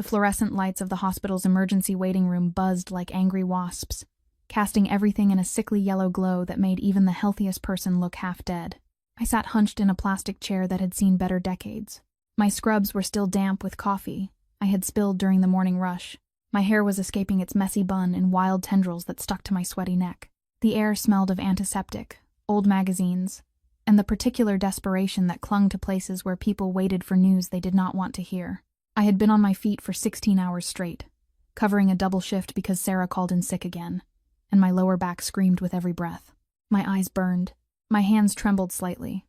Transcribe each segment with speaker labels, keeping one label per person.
Speaker 1: The fluorescent lights of the hospital's emergency waiting room buzzed like angry wasps, casting everything in a sickly yellow glow that made even the healthiest person look half dead. I sat hunched in a plastic chair that had seen better decades. My scrubs were still damp with coffee I had spilled during the morning rush. My hair was escaping its messy bun in wild tendrils that stuck to my sweaty neck. The air smelled of antiseptic, old magazines, and the particular desperation that clung to places where people waited for news they did not want to hear. I had been on my feet for 16 hours straight, covering a double shift because Sarah called in sick again, and my lower back screamed with every breath. My eyes burned. My hands trembled slightly.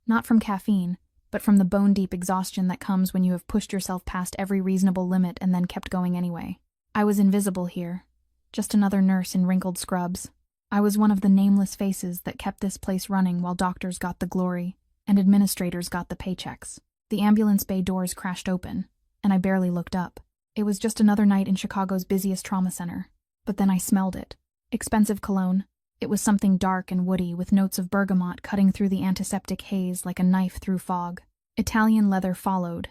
Speaker 1: Not from caffeine, but from the bone-deep exhaustion that comes when you have pushed yourself past every reasonable limit and then kept going anyway. I was invisible here, just another nurse in wrinkled scrubs. I was one of the nameless faces that kept this place running while doctors got the glory and administrators got the paychecks. The ambulance bay doors crashed open, and I barely looked up. It was just another night in Chicago's busiest trauma center. But then I smelled it. Expensive cologne. It was something dark and woody with notes of bergamot cutting through the antiseptic haze like a knife through fog. Italian leather followed,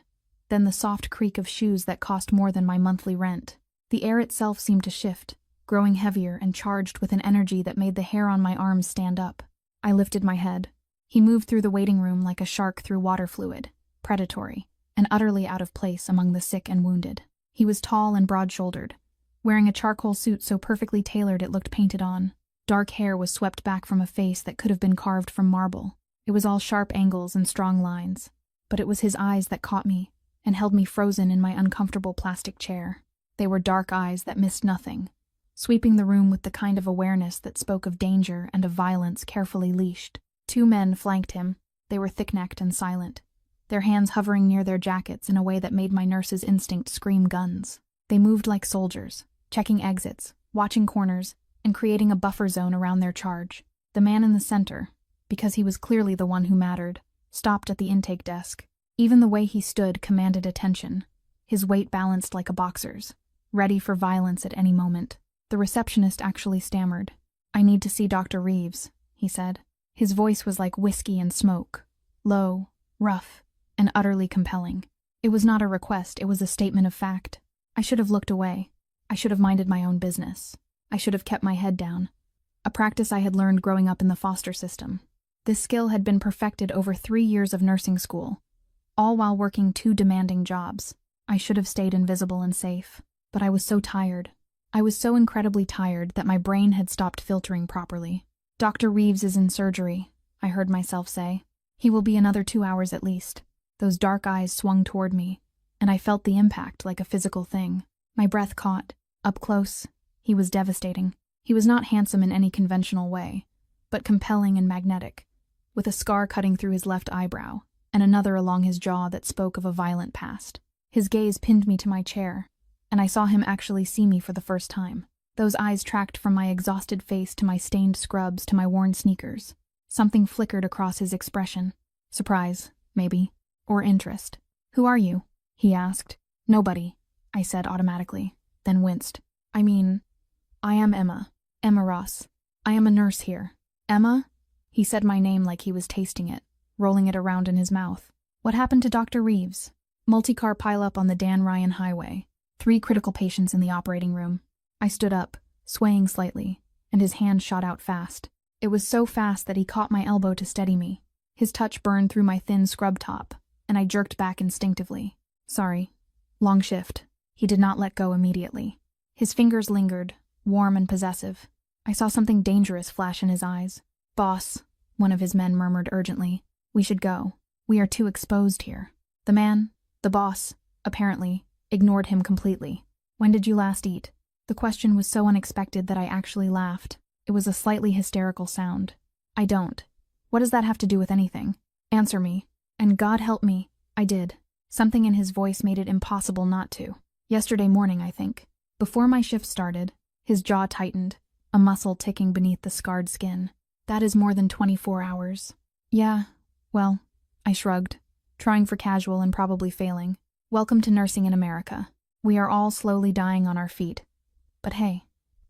Speaker 1: then the soft creak of shoes that cost more than my monthly rent. The air itself seemed to shift, growing heavier and charged with an energy that made the hair on my arms stand up. I lifted my head. He moved through the waiting room like a shark through water fluid, predatory, and utterly out of place among the sick and wounded. He was tall and broad-shouldered, wearing a charcoal suit so perfectly tailored it looked painted on. Dark hair was swept back from a face that could have been carved from marble. It was all sharp angles and strong lines, but it was his eyes that caught me and held me frozen in my uncomfortable plastic chair. They were dark eyes that missed nothing, sweeping the room with the kind of awareness that spoke of danger and of violence carefully leashed. 2 men flanked him. They were thick-necked and silent, their hands hovering near their jackets in a way that made my nurse's instinct scream guns. They moved like soldiers, checking exits, watching corners, and creating a buffer zone around their charge. The man in the center, because he was clearly the one who mattered, stopped at the intake desk. Even the way he stood commanded attention, his weight balanced like a boxer's, ready for violence at any moment. The receptionist actually stammered. "I need to see Dr. Reeves," he said. His voice was like whiskey and smoke, low, rough, and utterly compelling. It was not a request, it was a statement of fact. I should have looked away. I should have minded my own business. I should have kept my head down. A practice I had learned growing up in the foster system. This skill had been perfected over 3 years of nursing school, all while working 2 demanding jobs. I should have stayed invisible and safe, but I was so tired. I was so incredibly tired that my brain had stopped filtering properly. "Dr. Reeves is in surgery," I heard myself say. "He will be another 2 hours at least." Those dark eyes swung toward me, and I felt the impact like a physical thing. My breath caught. Up close, he was devastating. He was not handsome in any conventional way, but compelling and magnetic, with a scar cutting through his left eyebrow, and another along his jaw that spoke of a violent past. His gaze pinned me to my chair, and I saw him actually see me for the first time. Those eyes tracked from my exhausted face to my stained scrubs to my worn sneakers. Something flickered across his expression. Surprise, maybe, or interest. "Who are you?" he asked. "Nobody," I said automatically, then winced. "I mean, I am Emma Ross. I am a nurse here." "Emma?" He said my name like he was tasting it, rolling it around in his mouth. "What happened to Dr. Reeves?" Multi-car pileup on the Dan Ryan Highway. 3 critical patients in the operating room. I stood up, swaying slightly, and his hand shot out fast. It was so fast that he caught my elbow to steady me. His touch burned through my thin scrub top, and I jerked back instinctively. "Sorry. Long shift." He did not let go immediately. His fingers lingered, warm and possessive. I saw something dangerous flash in his eyes. "Boss," one of his men murmured urgently. "We should go. We are too exposed here." The man, the boss, apparently, ignored him completely. "When did you last eat?" The question was so unexpected that I actually laughed. It was a slightly hysterical sound. "I don't." "What does that have to do with anything? Answer me." And God help me, I did. Something in his voice made it impossible not to. "Yesterday morning, I think." Before my shift started, his jaw tightened, a muscle ticking beneath the scarred skin. "That is more than 24 hours. "Yeah, well," I shrugged, trying for casual and probably failing. "Welcome to nursing in America. We are all slowly dying on our feet. But hey,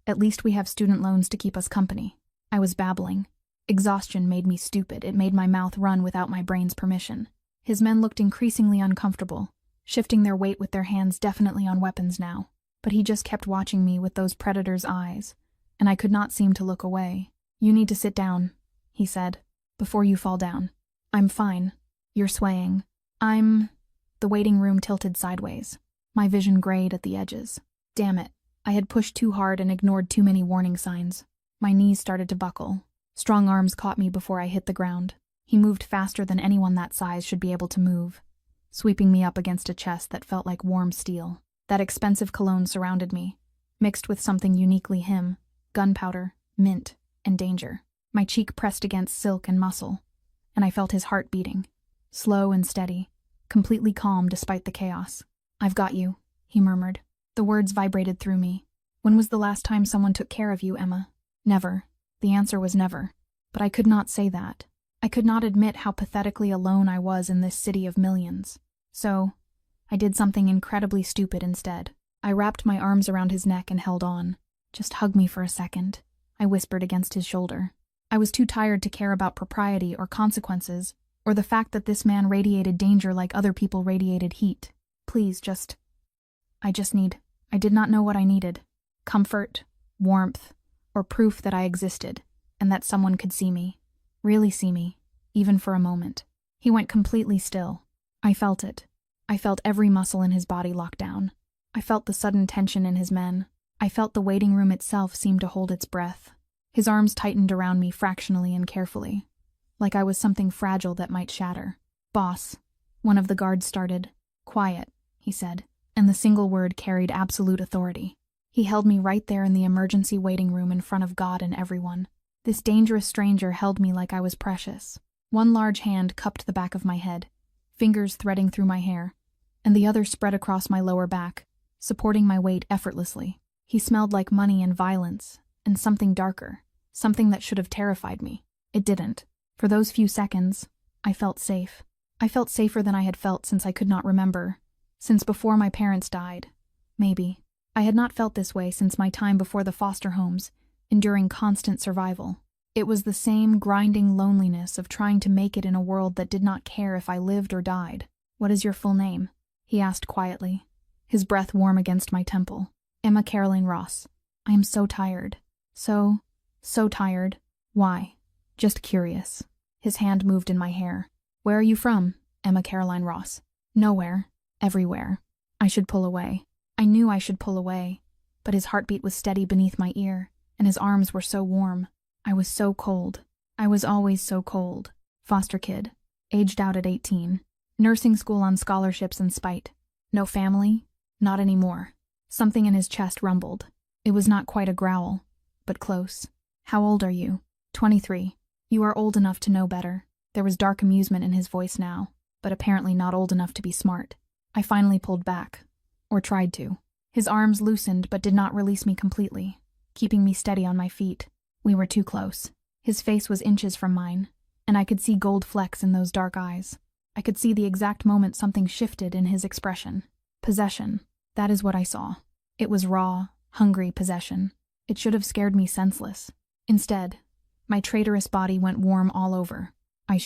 Speaker 1: at least we have student loans to keep us company." I was babbling. Exhaustion made me stupid. It made my mouth run without my brain's permission. His men looked increasingly uncomfortable, shifting their weight with their hands definitely on weapons now. But he just kept watching me with those predator's eyes, and I could not seem to look away. "You need to sit down," he said, "before you fall down." "I'm fine. You're swaying." The waiting room tilted sideways. My vision grayed at the edges. Damn it. I had pushed too hard and ignored too many warning signs. My knees started to buckle. Strong arms caught me before I hit the ground. He moved faster than anyone that size should be able to move, sweeping me up against a chest that felt like warm steel. That expensive cologne surrounded me, mixed with something uniquely him: gunpowder, mint, and danger. My cheek pressed against silk and muscle, and I felt his heart beating, slow and steady, completely calm despite the chaos. "I've got you," he murmured. The words vibrated through me. "When was the last time someone took care of you, Emma?" Never. The answer was never. But I could not say that. I could not admit how pathetically alone I was in this city of millions. So, I did something incredibly stupid instead. I wrapped my arms around his neck and held on. "Just hug me for a second," I whispered against his shoulder. I was too tired to care about propriety or consequences, or the fact that this man radiated danger like other people radiated heat. "Please, I did not know what I needed. Comfort, warmth, or proof that I existed, and that someone could see me. Really see me, even for a moment." He went completely still. I felt it. I felt every muscle in his body lock down. I felt the sudden tension in his men. I felt the waiting room itself seem to hold its breath. His arms tightened around me fractionally and carefully, like I was something fragile that might shatter. "Boss," one of the guards started. "Quiet," he said, and the single word carried absolute authority. He held me right there in the emergency waiting room in front of God and everyone. This dangerous stranger held me like I was precious. One large hand cupped the back of my head, fingers threading through my hair, and the other spread across my lower back, supporting my weight effortlessly. He smelled like money and violence, and something darker, something that should have terrified me. It didn't. For those few seconds, I felt safe. I felt safer than I had felt since I could not remember, since before my parents died. Maybe. I had not felt this way since my time before the foster homes, enduring constant survival. It was the same grinding loneliness of trying to make it in a world that did not care if I lived or died. "What is your full name?" he asked quietly, his breath warm against my temple. "Emma Caroline Ross. I am so tired. So tired." "Why?" "Just curious." His hand moved in my hair. "Where are you from, Emma Caroline Ross?" "Nowhere. Everywhere." I should pull away. I knew I should pull away, but his heartbeat was steady beneath my ear, and his arms were so warm. I was so cold. I was always so cold. Foster kid. Aged out at 18. Nursing school on scholarships and spite. No family? Not anymore. Something in his chest rumbled. It was not quite a growl, but close. "How old are you?" 23. "You are old enough to know better." There was dark amusement in his voice now, but apparently not old enough to be smart. I finally pulled back. Or tried to. His arms loosened but did not release me completely, keeping me steady on my feet. We were too close. His face was inches from mine, and I could see gold flecks in those dark eyes. I could see the exact moment something shifted in his expression. Possession. That is what I saw. It was raw, hungry possession. It should have scared me senseless. Instead, my traitorous body went warm all over. I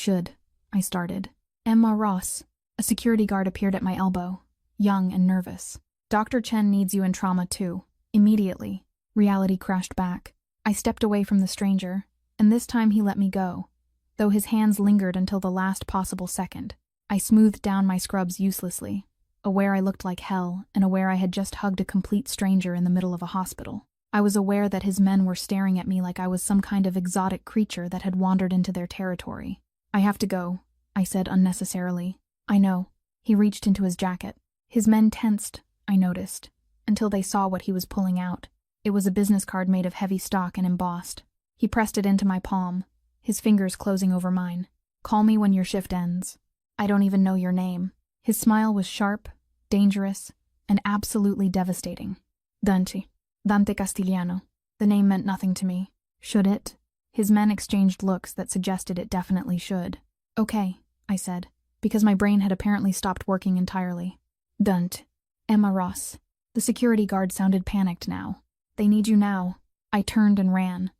Speaker 1: started. "Emma Ross." A security guard appeared at my elbow, young and nervous. "Dr. Chen needs you in trauma too. Immediately." Reality crashed back. I stepped away from the stranger, and this time he let me go, though his hands lingered until the last possible second. I smoothed down my scrubs uselessly, aware I looked like hell and aware I had just hugged a complete stranger in the middle of a hospital. I was aware that his men were staring at me like I was some kind of exotic creature that had wandered into their territory. "I have to go," I said unnecessarily. "I know." He reached into his jacket. His men tensed, I noticed, until they saw what he was pulling out. It was a business card made of heavy stock and embossed. He pressed it into my palm, his fingers closing over mine. "Call me when your shift ends. I don't even know your name." His smile was sharp, dangerous, and absolutely devastating. Dante Castigliano. The name meant nothing to me. Should it? His men exchanged looks that suggested it definitely should. "Okay," I said, because my brain had apparently stopped working entirely. Emma Ross. The security guard sounded panicked now. "They need you now." I turned and ran,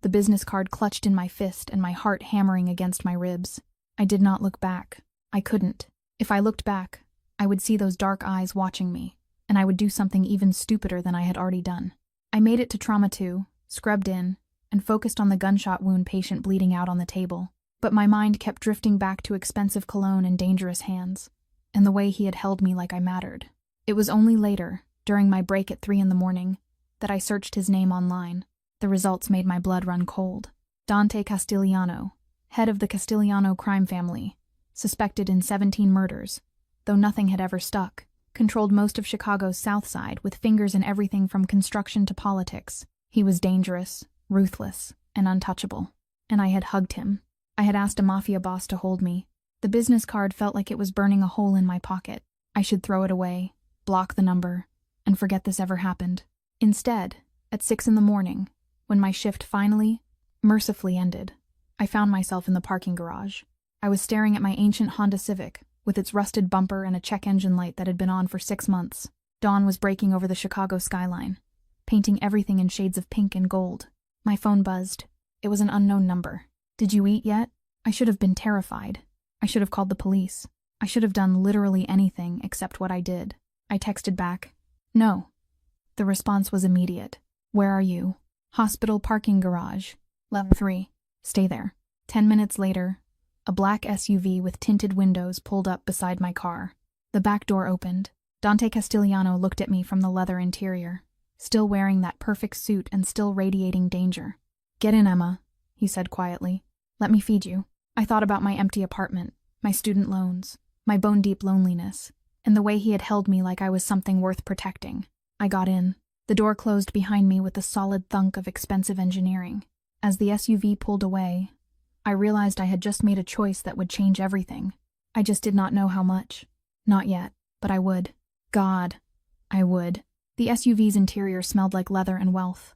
Speaker 1: the business card clutched in my fist and my heart hammering against my ribs. I did not look back. I couldn't. If I looked back, I would see those dark eyes watching me, and I would do something even stupider than I had already done. I made it to Trauma 2, scrubbed in, and focused on the gunshot wound patient bleeding out on the table. But my mind kept drifting back to expensive cologne and dangerous hands, and the way he had held me like I mattered. It was only later, during my break at 3 a.m, that I searched his name online. The results made my blood run cold. Dante Castigliano, head of the Castigliano crime family, suspected in 17 murders, though nothing had ever stuck, controlled most of Chicago's South Side with fingers in everything from construction to politics. He was dangerous, ruthless, and untouchable. And I had hugged him. I had asked a Mafia Boss to hold me. The business card felt like it was burning a hole in my pocket. I should throw it away, block the number, and forget this ever happened. Instead, at 6 a.m, when my shift finally, mercifully ended, I found myself in the parking garage. I was staring at my ancient Honda Civic, with its rusted bumper and a check engine light that had been on for 6 months. Dawn was breaking over the Chicago skyline, painting everything in shades of pink and gold. My phone buzzed. It was an unknown number. "Did you eat yet?" I should have been terrified. I should have called the police. I should have done literally anything except what I did. I texted back, "No." The response was immediate. "Where are you?" "Hospital parking garage. Level 3. Stay there." 10 minutes later, a black SUV with tinted windows pulled up beside my car. The back door opened. Dante Castigliano looked at me from the leather interior, still wearing that perfect suit and still radiating danger. "Get in, Emma," he said quietly. "Let me feed you." I thought about my empty apartment, my student loans, my bone-deep loneliness, and the way he had held me like I was something worth protecting. I got in. The door closed behind me with the solid thunk of expensive engineering. As the SUV pulled away, I realized I had just made a choice that would change everything. I just did not know how much. Not yet, but I would. God, I would. The SUV's interior smelled like leather and wealth,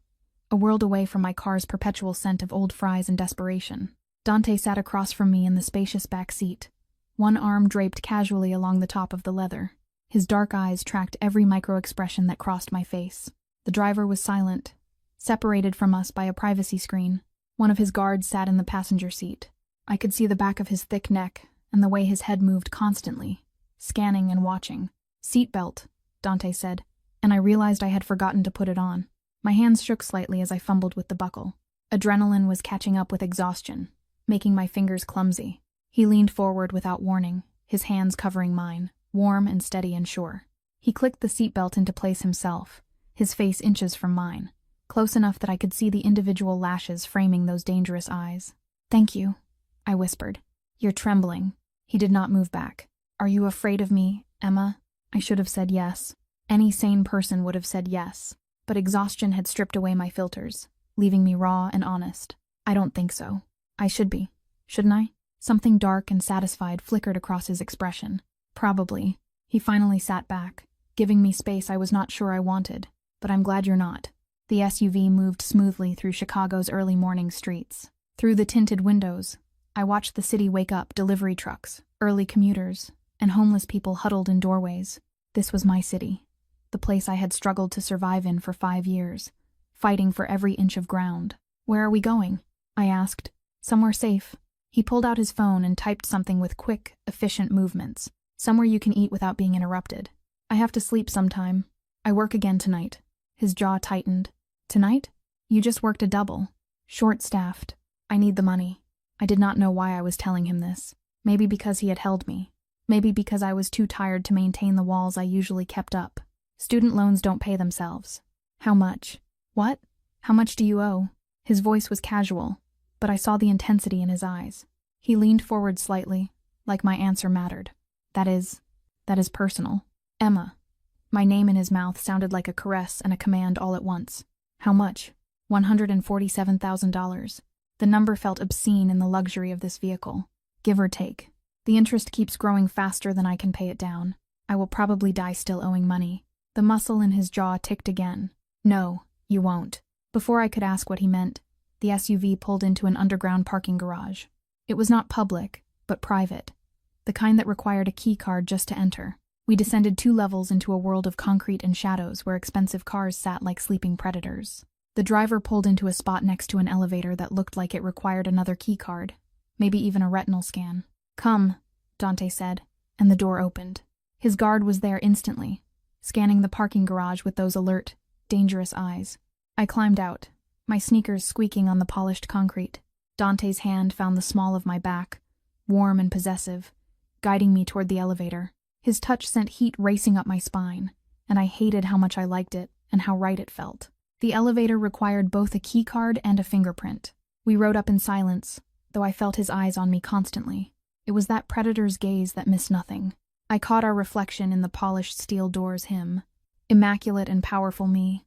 Speaker 1: a world away from my car's perpetual scent of old fries and desperation. Dante sat across from me in the spacious back seat, one arm draped casually along the top of the leather. His dark eyes tracked every micro-expression that crossed my face. The driver was silent, separated from us by a privacy screen. One of his guards sat in the passenger seat. I could see the back of his thick neck and the way his head moved constantly, scanning and watching. "Seatbelt," Dante said, and I realized I had forgotten to put it on. My hands shook slightly as I fumbled with the buckle. Adrenaline was catching up with exhaustion, making my fingers clumsy. He leaned forward without warning, his hands covering mine, warm and steady and sure. He clicked the seatbelt into place himself, his face inches from mine, close enough that I could see the individual lashes framing those dangerous eyes. "Thank you," I whispered. "You're trembling." He did not move back. "Are you afraid of me, Emma?" I should have said yes. Any sane person would have said yes, but exhaustion had stripped away my filters, leaving me raw and honest. "I don't think so." "I should be, shouldn't I?" Something dark and satisfied flickered across his expression. "Probably." He finally sat back, giving me space I was not sure I wanted. "But I'm glad you're not." The SUV moved smoothly through Chicago's early morning streets. Through the tinted windows, I watched the city wake up: delivery trucks, early commuters, and homeless people huddled in doorways. This was my city, the place I had struggled to survive in for 5 years, fighting for every inch of ground. "Where are we going?" I asked. "Somewhere safe." He pulled out his phone and typed something with quick, efficient movements. "Somewhere you can eat without being interrupted." "I have to sleep sometime. I work again tonight." His jaw tightened. "Tonight? You just worked a double." "Short-staffed. I need the money." I did not know why I was telling him this. Maybe because he had held me. Maybe because I was too tired to maintain the walls I usually kept up. "Student loans don't pay themselves." "How much?" "What? How much do you owe?" His voice was casual, but I saw the intensity in his eyes. He leaned forward slightly, like my answer mattered. That is personal." "Emma." My name in his mouth sounded like a caress and a command all at once. "How much?" $147,000. The number felt obscene in the luxury of this vehicle. "Give or take. The interest keeps growing faster than I can pay it down. I will probably die still owing money." The muscle in his jaw ticked again. "No, you won't." Before I could ask what he meant, the SUV pulled into an underground parking garage. It was not public, but private, the kind that required a key card just to enter. We descended 2 levels into a world of concrete and shadows where expensive cars sat like sleeping predators. The driver pulled into a spot next to an elevator that looked like it required another key card, maybe even a retinal scan. "Come," Dante said, and the door opened. His guard was there instantly, scanning the parking garage with those alert, dangerous eyes. I climbed out, my sneakers squeaking on the polished concrete. Dante's hand found the small of my back, warm and possessive, guiding me toward the elevator. His touch sent heat racing up my spine, and I hated how much I liked it and how right it felt. The elevator required both a key card and a fingerprint. We rode up in silence, though I felt his eyes on me constantly. It was that predator's gaze that missed nothing. I caught our reflection in the polished steel doors him, immaculate and powerful me,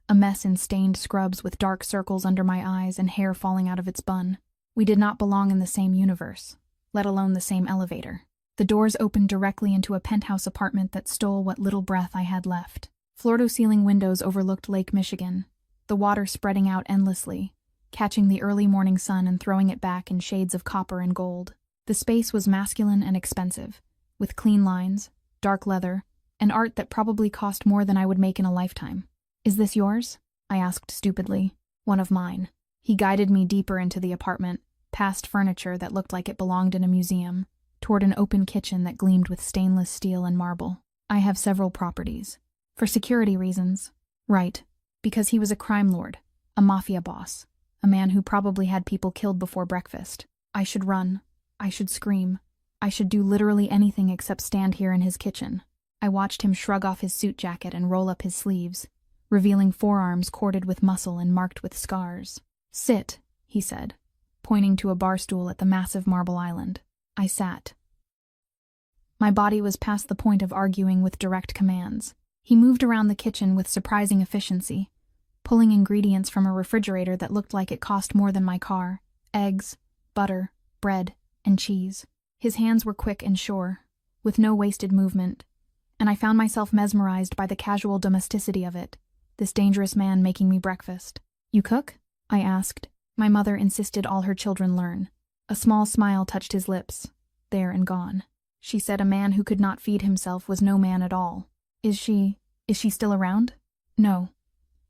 Speaker 1: a mess in stained scrubs with dark circles under my eyes and hair falling out of its bun. We did not belong in the same universe, let alone the same elevator. The doors opened directly into a penthouse apartment that stole what little breath I had left. Floor-to-ceiling windows overlooked Lake Michigan, the water spreading out endlessly, catching the early morning sun and throwing it back in shades of copper and gold. The space was masculine and expensive, with clean lines, dark leather, and art that probably cost more than I would make in a lifetime. "Is this yours?" I asked stupidly. "One of mine." He guided me deeper into the apartment, past furniture that looked like it belonged in a museum, toward an open kitchen that gleamed with stainless steel and marble. "I have several properties. For security reasons." "Right. Because he was a crime lord, a mafia boss, a man who probably had people killed before breakfast. I should run. I should scream. I should do literally anything except stand here in his kitchen." I watched him shrug off his suit jacket and roll up his sleeves, revealing forearms corded with muscle and marked with scars. "Sit," he said, pointing to a bar stool at the massive marble island. I sat. My body was past the point of arguing with direct commands. He moved around the kitchen with surprising efficiency, pulling ingredients from a refrigerator that looked like it cost more than my car: eggs, butter, bread, and cheese. His hands were quick and sure, with no wasted movement, and I found myself mesmerized by the casual domesticity of it, this dangerous man making me breakfast. "You cook?" I asked. My mother insisted all her children learn. A small smile touched his lips, there and gone. She said a man who could not feed himself was no man at all. Is she still around?" "No."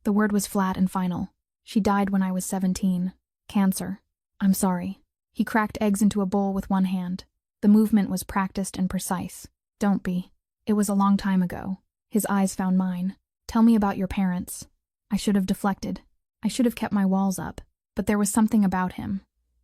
Speaker 1: The word was flat and final. "She died when I was 17. Cancer." "I'm sorry." He cracked eggs into a bowl with one hand. The movement was practiced and precise. "Don't be. It was a long time ago." His eyes found mine. "Tell me about your parents." I should have deflected. I should have kept my walls up. But there was something about him.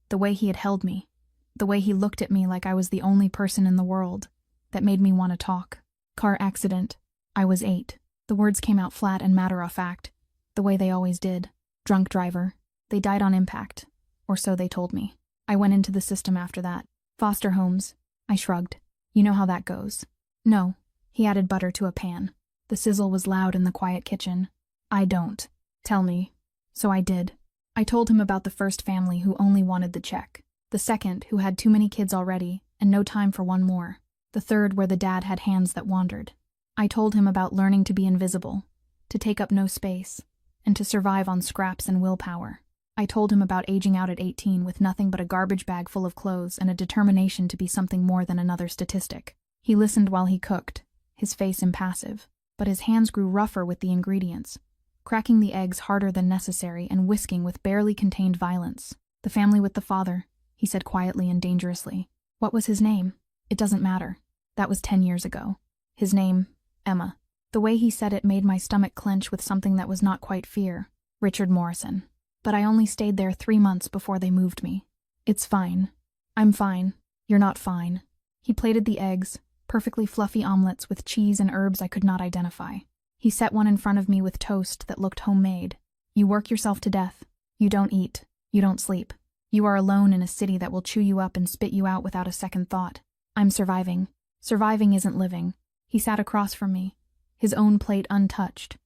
Speaker 1: The way he had held me. The way he looked at me like I was the only person in the world, that made me want to talk. "Car accident. I was 8. The words came out flat and matter-of-fact, the way they always did. "Drunk driver. They died on impact. Or so they told me." I went into the system after that. "Foster homes." I shrugged. "You know how that goes." "No." He added butter to a pan. The sizzle was loud in the quiet kitchen. "I don't." "Tell me." So I did. I told him about the first family who only wanted the check. The second, who had too many kids already and no time for one more. The third, where the dad had hands that wandered. I told him about learning to be invisible, to take up no space, and to survive on scraps and willpower. I told him about aging out at 18 with nothing but a garbage bag full of clothes and a determination to be something more than another statistic. He listened while he cooked, his face impassive, but his hands grew rougher with the ingredients, cracking the eggs harder than necessary and whisking with barely contained violence. "The family with the father," he said quietly and dangerously. "What was his name?" "It doesn't matter. That was 10 years ago." "His name, Emma." The way he said it made my stomach clench with something that was not quite fear. "Richard Morrison. But I only stayed there 3 months before they moved me." "It's fine. I'm fine. You're not fine." He plated the eggs, perfectly fluffy omelets with cheese and herbs I could not identify. He set one in front of me with toast that looked homemade. "You work yourself to death. You don't eat. You don't sleep. You are alone in a city that will chew you up and spit you out without a second thought. I'm surviving. Surviving isn't living." He sat across from me, his own plate untouched,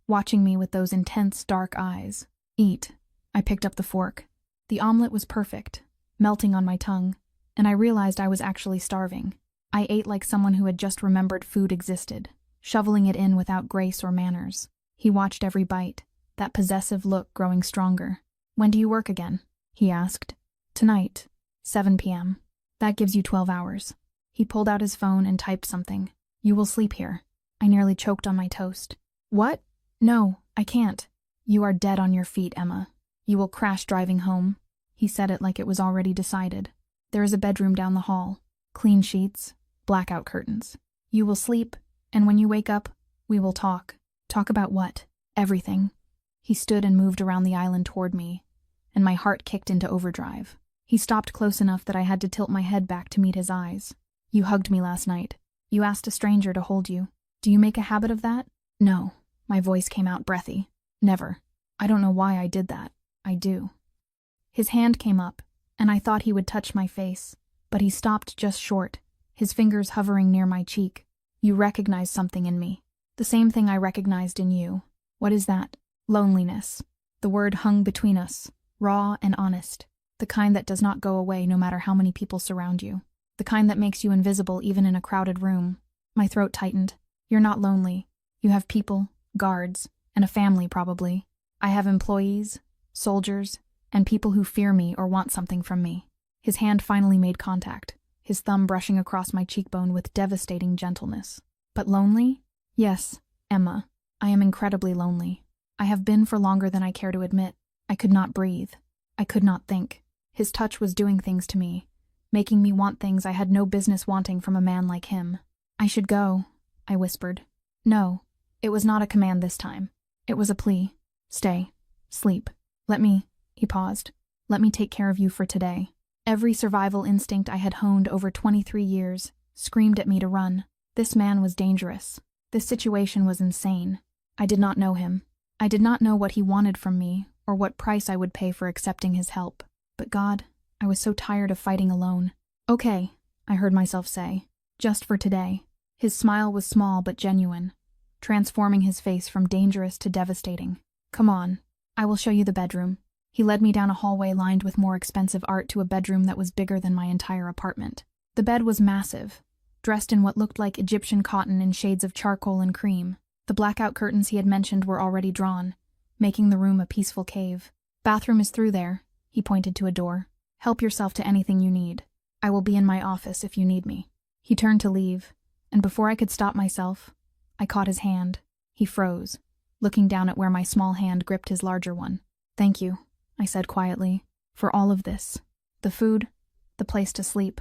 Speaker 1: watching me with those intense, dark eyes. "Eat." I picked up the fork. The omelet was perfect, melting on my tongue, and I realized I was actually starving. I ate like someone who had just remembered food existed, shoveling it in without grace or manners. He watched every bite, that possessive look growing stronger. "When do you work again?" he asked. "Tonight, 7 p.m. That gives you 12 hours. He pulled out his phone and typed something. "You will sleep here." I nearly choked on my toast. "What? No, I can't." "You are dead on your feet, Emma. You will crash driving home." He said it like it was already decided. "There is a bedroom down the hall. Clean sheets, blackout curtains. You will sleep, and when you wake up, we will talk. Talk about what? Everything. He stood and moved around the island toward me, and my heart kicked into overdrive. He stopped close enough that I had to tilt my head back to meet his eyes. You hugged me last night. You asked a stranger to hold you. Do you make a habit of that? No. My voice came out breathy. Never. I don't know why I did that. I do. His hand came up, and I thought he would touch my face, but he stopped just short, his fingers hovering near my cheek. You recognized something in me. The same thing I recognized in you. What is that? Loneliness. The word hung between us, raw and honest. The kind that does not go away no matter how many people surround you. The kind that makes you invisible even in a crowded room. My throat tightened. You're not lonely. You have people, guards, and a family probably. I have employees, soldiers, and people who fear me or want something from me. His hand finally made contact, his thumb brushing across my cheekbone with devastating gentleness. But lonely? Yes, Emma. I am incredibly lonely. I have been for longer than I care to admit. I could not breathe. I could not think. His touch was doing things to me, making me want things I had no business wanting from a man like him. I should go, I whispered. No, it was not a command this time. It was a plea. Stay. Sleep. He paused. Let me take care of you for today. Every survival instinct I had honed over 23 years screamed at me to run. This man was dangerous. This situation was insane. I did not know him. I did not know what he wanted from me or what price I would pay for accepting his help. But God, I was so tired of fighting alone. Okay, I heard myself say. Just for today. His smile was small but genuine, transforming his face from dangerous to devastating. Come on, I will show you the bedroom. He led me down a hallway lined with more expensive art to a bedroom that was bigger than my entire apartment. The bed was massive, dressed in what looked like Egyptian cotton in shades of charcoal and cream. The blackout curtains he had mentioned were already drawn, making the room a peaceful cave. Bathroom is through there, he pointed to a door. Help yourself to anything you need. I will be in my office if you need me. He turned to leave, and before I could stop myself, I caught his hand. He froze, looking down at where my small hand gripped his larger one. Thank you, I said quietly, for all of this. The food, the place to sleep,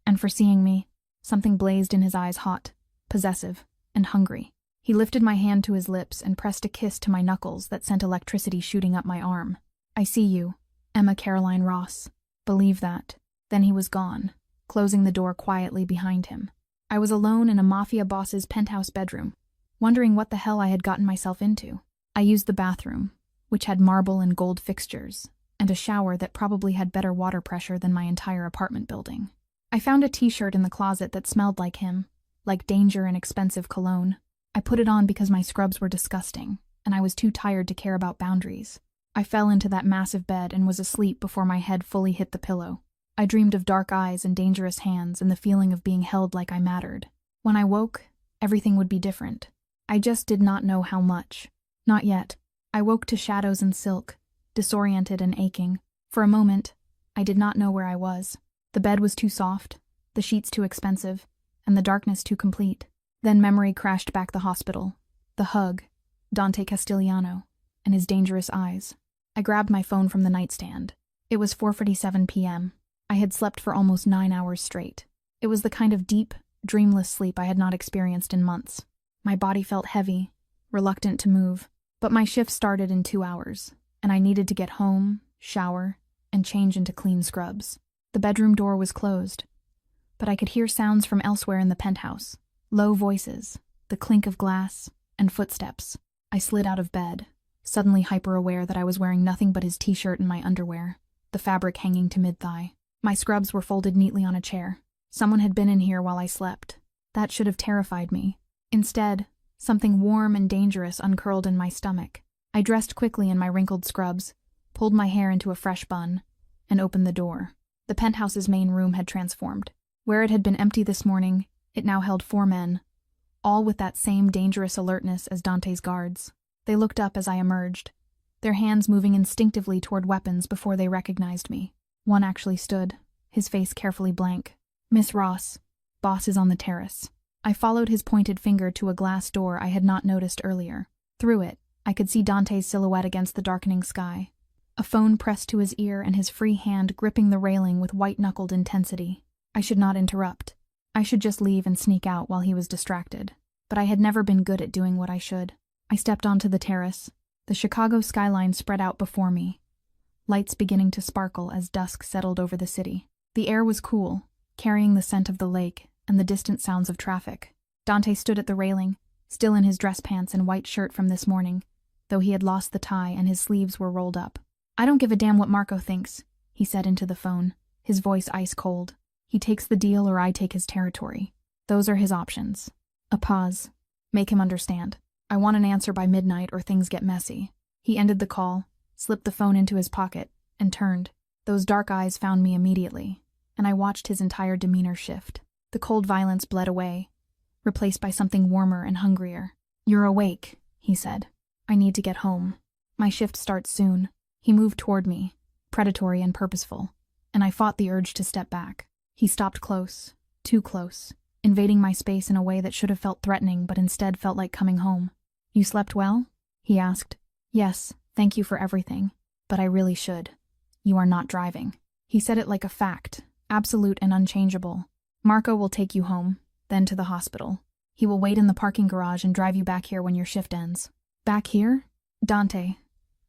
Speaker 1: and for seeing me. Something blazed in his eyes, hot, possessive, and hungry. He lifted my hand to his lips and pressed a kiss to my knuckles that sent electricity shooting up my arm. I see you, Emma Caroline Ross. Believe that. Then he was gone, closing the door quietly behind him. I was alone in a Mafia Boss's penthouse bedroom, wondering what the hell I had gotten myself into. I used the bathroom, which had marble and gold fixtures, and a shower that probably had better water pressure than my entire apartment building. I found a t-shirt in the closet that smelled like him, like danger and expensive cologne. I put it on because my scrubs were disgusting, and I was too tired to care about boundaries. I fell into that massive bed and was asleep before my head fully hit the pillow. I dreamed of dark eyes and dangerous hands and the feeling of being held like I mattered. When I woke, everything would be different. I just did not know how much. Not yet. I woke to shadows and silk, disoriented and aching. For a moment, I did not know where I was. The bed was too soft, the sheets too expensive, and the darkness too complete. Then memory crashed back the hospital, the hug, Dante Castigliano, and his dangerous eyes. I grabbed my phone from the nightstand. It was 4:47 p.m. I had slept for almost 9 hours straight. It was the kind of deep, dreamless sleep I had not experienced in months. My body felt heavy, reluctant to move, but my shift started in 2 hours, and I needed to get home, shower, and change into clean scrubs. The bedroom door was closed, but I could hear sounds from elsewhere in the penthouse. Low voices, the clink of glass, and footsteps. I slid out of bed, suddenly hyper-aware that I was wearing nothing but his t-shirt and my underwear, the fabric hanging to mid-thigh. My scrubs were folded neatly on a chair. Someone had been in here while I slept. That should have terrified me. Instead, something warm and dangerous uncurled in my stomach. I dressed quickly in my wrinkled scrubs, pulled my hair into a fresh bun, and opened the door. The penthouse's main room had transformed. Where it had been empty this morning, it now held 4 men, all with that same dangerous alertness as Dante's guards. They looked up as I emerged, their hands moving instinctively toward weapons before they recognized me. One actually stood, his face carefully blank. Miss Ross, boss is on the terrace. I followed his pointed finger to a glass door I had not noticed earlier. Through it, I could see Dante's silhouette against the darkening sky, a phone pressed to his ear and his free hand gripping the railing with white-knuckled intensity. I should not interrupt. I should just leave and sneak out while he was distracted. But I had never been good at doing what I should. I stepped onto the terrace. The Chicago skyline spread out before me, lights beginning to sparkle as dusk settled over the city. The air was cool, carrying the scent of the lake and the distant sounds of traffic. Dante stood at the railing, still in his dress pants and white shirt from this morning, though he had lost the tie and his sleeves were rolled up. "I don't give a damn what Marco thinks," he said into the phone, his voice ice cold. "He takes the deal or I take his territory. Those are his options." A pause. "Make him understand. I want an answer by midnight or things get messy." He ended the call, slipped the phone into his pocket, and turned. Those dark eyes found me immediately, and I watched his entire demeanor shift. The cold violence bled away, replaced by something warmer and hungrier. "You're awake," he said. "I need to get home. My shift starts soon." He moved toward me, predatory and purposeful, and I fought the urge to step back. He stopped close, too close, invading my space in a way that should have felt threatening but instead felt like coming home. "You slept well?" he asked. "Yes, thank you for everything, but I really should. You are not driving." He said it like a fact, absolute and unchangeable. "Marco will take you home, then to the hospital. He will wait in the parking garage and drive you back here when your shift ends." "Back here?" "Dante,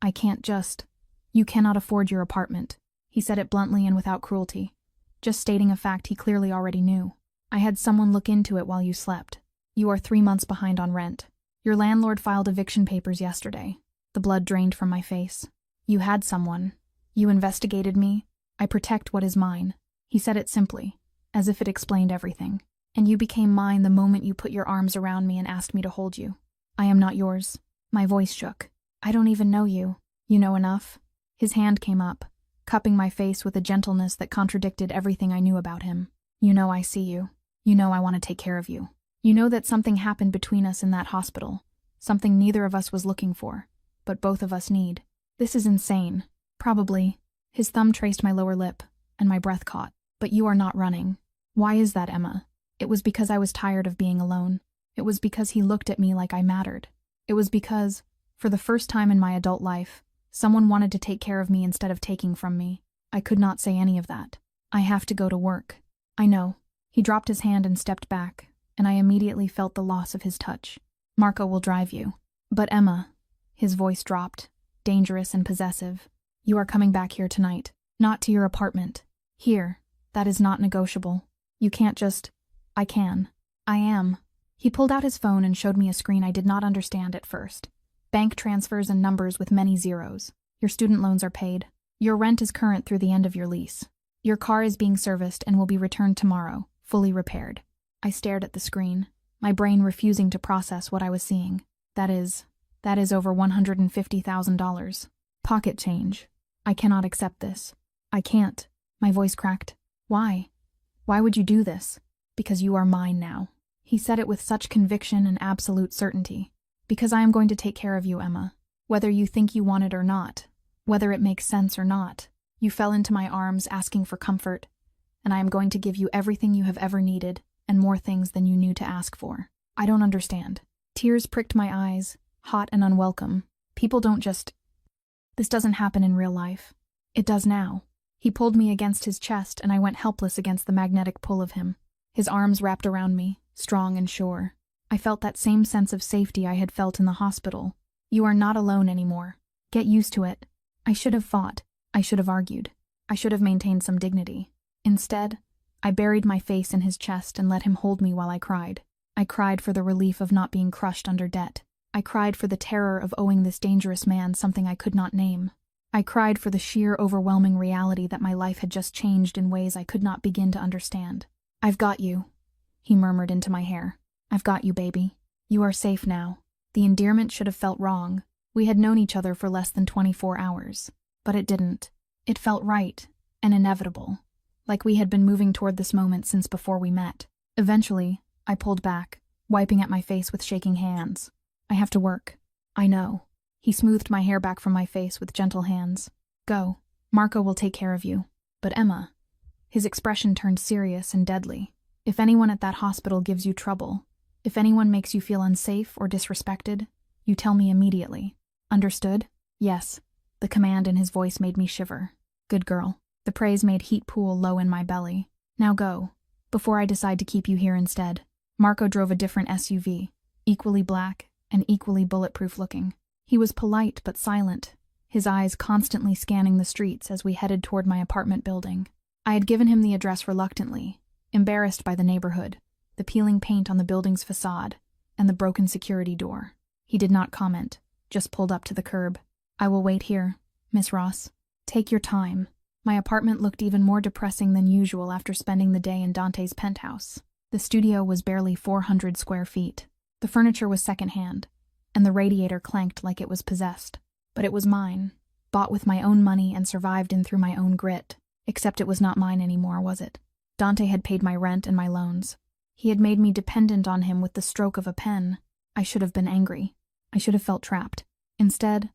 Speaker 1: I can't just. You cannot afford your apartment." He said it bluntly and without cruelty, just stating a fact he clearly already knew. "I had someone look into it while you slept. You are 3 months behind on rent. Your landlord filed eviction papers yesterday." The blood drained from my face. "You had someone. You investigated me. I protect what is mine." He said it simply, as if it explained everything. "And you became mine the moment you put your arms around me and asked me to hold you. I am not yours." My voice shook. "I don't even know you." "You know enough." His hand came up, cupping my face with a gentleness that contradicted everything I knew about him. "You know I see you. You know I want to take care of you. You know that something happened between us in that hospital, something neither of us was looking for, but both of us need. This is insane. Probably." His thumb traced my lower lip, and my breath caught. "But you are not running." "Why is that, Emma?" "It was because I was tired of being alone. It was because he looked at me like I mattered. It was because, for the first time in my adult life, someone wanted to take care of me instead of taking from me. I could not say any of that. I have to go to work." "I know." He dropped his hand and stepped back, and I immediately felt the loss of his touch. "Marco will drive you." "But Emma," his voice dropped, dangerous and possessive, "you are coming back here tonight. Not to your apartment. Here. That is not negotiable. You can't just—" "I can. I am." He pulled out his phone and showed me a screen I did not understand at first. Bank transfers and numbers with many zeros. "Your student loans are paid. Your rent is current through the end of your lease. Your car is being serviced and will be returned tomorrow, fully repaired." I stared at the screen, my brain refusing to process what I was seeing. That is over $150,000. Pocket change. "I cannot accept this. I can't." My voice cracked. "Why? Why would you do this?" "Because you are mine now." He said it with such conviction and absolute certainty. "Because I am going to take care of you, Emma. Whether you think you want it or not, whether it makes sense or not. You fell into my arms asking for comfort, and I am going to give you everything you have ever needed, and more things than you knew to ask for." "I don't understand." Tears pricked my eyes, hot and unwelcome. "People don't just... This doesn't happen in real life." "It does now." He pulled me against his chest, and I went helpless against the magnetic pull of him. His arms wrapped around me, strong and sure. I felt that same sense of safety I had felt in the hospital. "You are not alone anymore. Get used to it." I should have fought. I should have argued. I should have maintained some dignity. Instead, I buried my face in his chest and let him hold me while I cried. I cried for the relief of not being crushed under debt. I cried for the terror of owing this dangerous man something I could not name. I cried for the sheer overwhelming reality that my life had just changed in ways I could not begin to understand. "I've got you," he murmured into my hair. "I've got you, baby. You are safe now." The endearment should have felt wrong. We had known each other for less than 24 hours. But it didn't. It felt right, and inevitable. Like we had been moving toward this moment since before we met. Eventually, I pulled back, wiping at my face with shaking hands. "I have to work." "I know." He smoothed my hair back from my face with gentle hands. "Go. Marco will take care of you." "But Emma..." His expression turned serious and deadly. "If anyone at that hospital gives you trouble, if anyone makes you feel unsafe or disrespected, you tell me immediately. Understood?" "Yes." The command in his voice made me shiver. "Good girl." The praise made heat pool low in my belly. "Now go, before I decide to keep you here instead." Marco drove a different SUV, equally black and equally bulletproof looking. He was polite but silent, his eyes constantly scanning the streets as we headed toward my apartment building. I had given him the address reluctantly, embarrassed by the neighborhood, the peeling paint on the building's facade, and the broken security door. He did not comment, just pulled up to the curb. "I will wait here, Miss Ross. Take your time." My apartment looked even more depressing than usual after spending the day in Dante's penthouse. The studio was barely 400 square feet. The furniture was secondhand, and the radiator clanked like it was possessed. But it was mine, bought with my own money and survived in through my own grit. Except it was not mine anymore, was it? Dante had paid my rent and my loans. He had made me dependent on him with the stroke of a pen. I should have been angry. I should have felt trapped. Instead,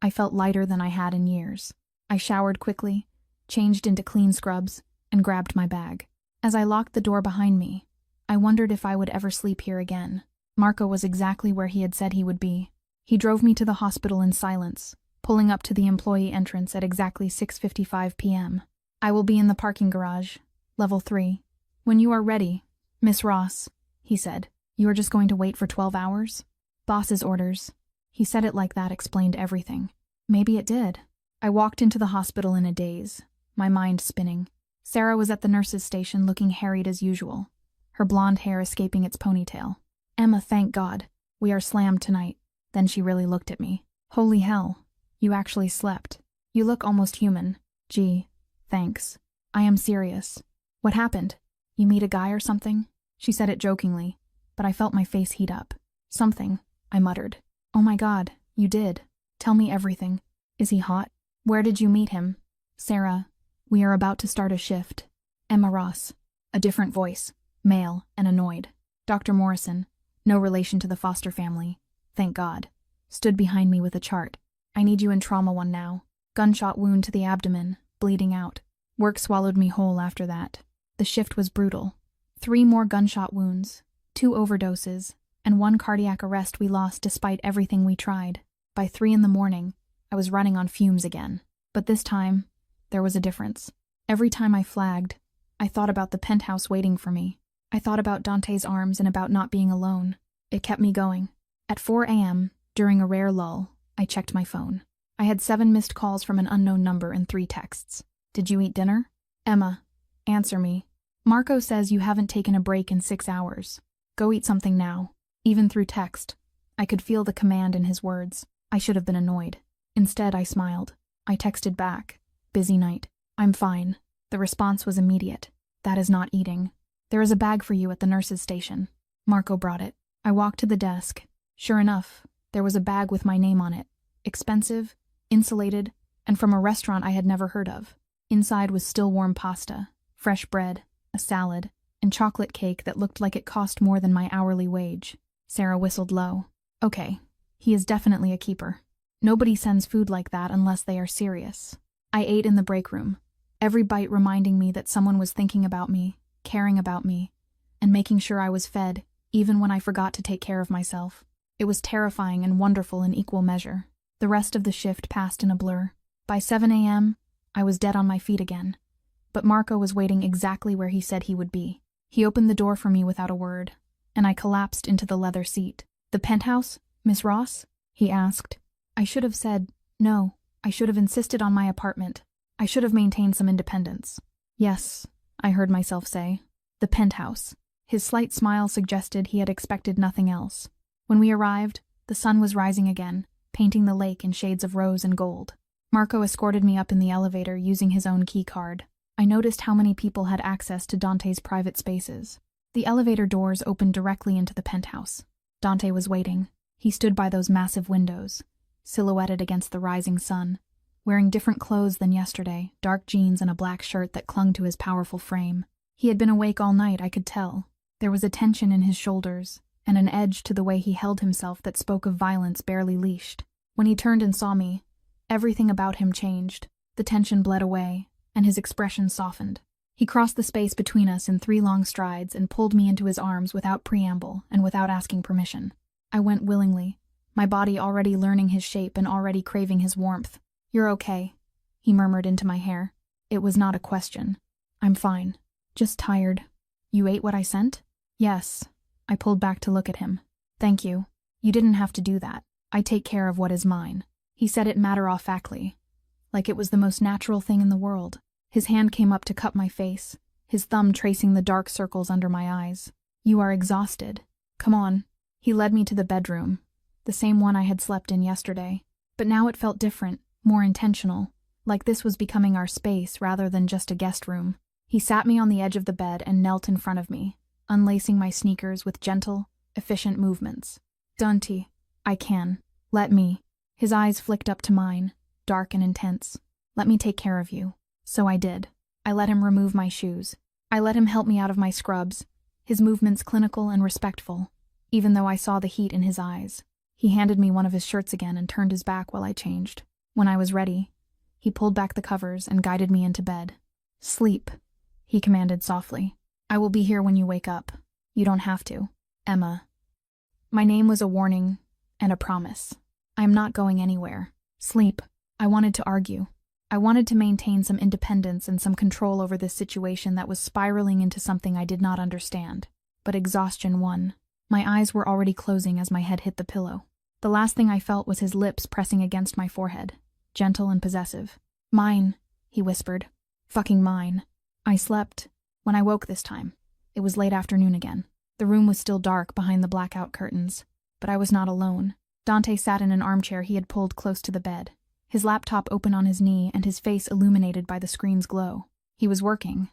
Speaker 1: I felt lighter than I had in years. I showered quickly, changed into clean scrubs, and grabbed my bag. As I locked the door behind me, I wondered if I would ever sleep here again. Marco was exactly where he had said he would be. He drove me to the hospital in silence, pulling up to the employee entrance at exactly 6:55 p.m. "I will be in the parking garage, level 3. When you are ready, Miss Ross," he said. "You are just going to wait for 12 hours? Boss's orders." He said it like that explained everything. Maybe it did. I walked into the hospital in a daze, my mind spinning. Sarah was at the nurse's station looking harried as usual, her blonde hair escaping its ponytail. "Emma, thank God. We are slammed tonight." Then she really looked at me. "Holy hell. You actually slept. You look almost human." "Gee, thanks. I am serious." "What happened? You meet a guy or something?" She said it jokingly, but I felt my face heat up. "Something," I muttered. "Oh my God, you did. Tell me everything. Is he hot? Where did you meet him?" "Sarah, we are about to start a shift." "Emma Ross." A different voice, male and annoyed. Dr. Morrison, no relation to the Foster family, thank God, stood behind me with a chart. "I need you in trauma 1 now. Gunshot wound to the abdomen, bleeding out. Work swallowed me whole after that. The shift was brutal. 3 more gunshot wounds, 2 overdoses, and 1 cardiac arrest we lost despite everything we tried. By 3 in the morning, I was running on fumes again. But this time, there was a difference. Every time I flagged, I thought about the penthouse waiting for me. I thought about Dante's arms and about not being alone. It kept me going. At 4 a.m., during a rare lull, I checked my phone. I had 7 missed calls from an unknown number and 3 texts. "Did you eat dinner?" "Emma, answer me. Marco says you haven't taken a break in 6 hours. Go eat something now." Even through text, I could feel the command in his words. I should have been annoyed. Instead, I smiled. I texted back. "Busy night. I'm fine." The response was immediate. "That is not eating. There is a bag for you at the nurse's station." Marco brought it. I walked to the desk. Sure enough, there was a bag with my name on it. Expensive, insulated, and from a restaurant I had never heard of. Inside was still warm pasta, fresh bread, a salad, and chocolate cake that looked like it cost more than my hourly wage. Sarah whistled low. "Okay, he is definitely a keeper. Nobody sends food like that unless they are serious." I ate in the break room, every bite reminding me that someone was thinking about me, caring about me, and making sure I was fed, even when I forgot to take care of myself. It was terrifying and wonderful in equal measure. The rest of the shift passed in a blur. By 7 a.m., I was dead on my feet again. But Marco was waiting exactly where he said he would be. He opened the door for me without a word, and I collapsed into the leather seat. "The penthouse, Miss Ross?" he asked. I should have said, no. I should have insisted on my apartment. I should have maintained some independence. "Yes," I heard myself say. "The penthouse." His slight smile suggested he had expected nothing else. When we arrived, the sun was rising again, painting the lake in shades of rose and gold. Marco escorted me up in the elevator using his own key card. I noticed how many people had access to Dante's private spaces. The elevator doors opened directly into the penthouse. Dante was waiting. He stood by those massive windows, silhouetted against the rising sun, wearing different clothes than yesterday, dark jeans and a black shirt that clung to his powerful frame. He had been awake all night, I could tell. There was a tension in his shoulders, and an edge to the way he held himself that spoke of violence barely leashed. When he turned and saw me, everything about him changed. The tension bled away, and his expression softened. He crossed the space between us in 3 long strides and pulled me into his arms without preamble and without asking permission. I went willingly, my body already learning his shape and already craving his warmth. "You're okay," he murmured into my hair. It was not a question. "I'm fine. Just tired." You ate what I sent? Yes. I pulled back to look at him. Thank you. You didn't have to do that. I take care of what is mine. He said it matter-of-factly, like it was the most natural thing in the world. His hand came up to cup my face, his thumb tracing the dark circles under my eyes. You are exhausted. Come on. He led me to the bedroom, the same one I had slept in yesterday. But now it felt different, more intentional, like this was becoming our space rather than just a guest room. He sat me on the edge of the bed and knelt in front of me, unlacing my sneakers with gentle, efficient movements. Dante, I can. Let me. His eyes flicked up to mine, dark and intense. Let me take care of you. So I did. I let him remove my shoes. I let him help me out of my scrubs, his movements clinical and respectful, even though I saw the heat in his eyes. He handed me one of his shirts again and turned his back while I changed. When I was ready, he pulled back the covers and guided me into bed. Sleep, he commanded softly. I will be here when you wake up. You don't have to. Emma. My name was a warning and a promise. I am not going anywhere. Sleep. I wanted to argue. I wanted to maintain some independence and some control over this situation that was spiraling into something I did not understand. But exhaustion won. My eyes were already closing as my head hit the pillow. The last thing I felt was his lips pressing against my forehead, gentle and possessive. Mine, he whispered. Fucking mine. I slept. When I woke this time, it was late afternoon again. The room was still dark behind the blackout curtains, but I was not alone. Dante sat in an armchair he had pulled close to the bed, his laptop open on his knee and his face illuminated by the screen's glow. He was working,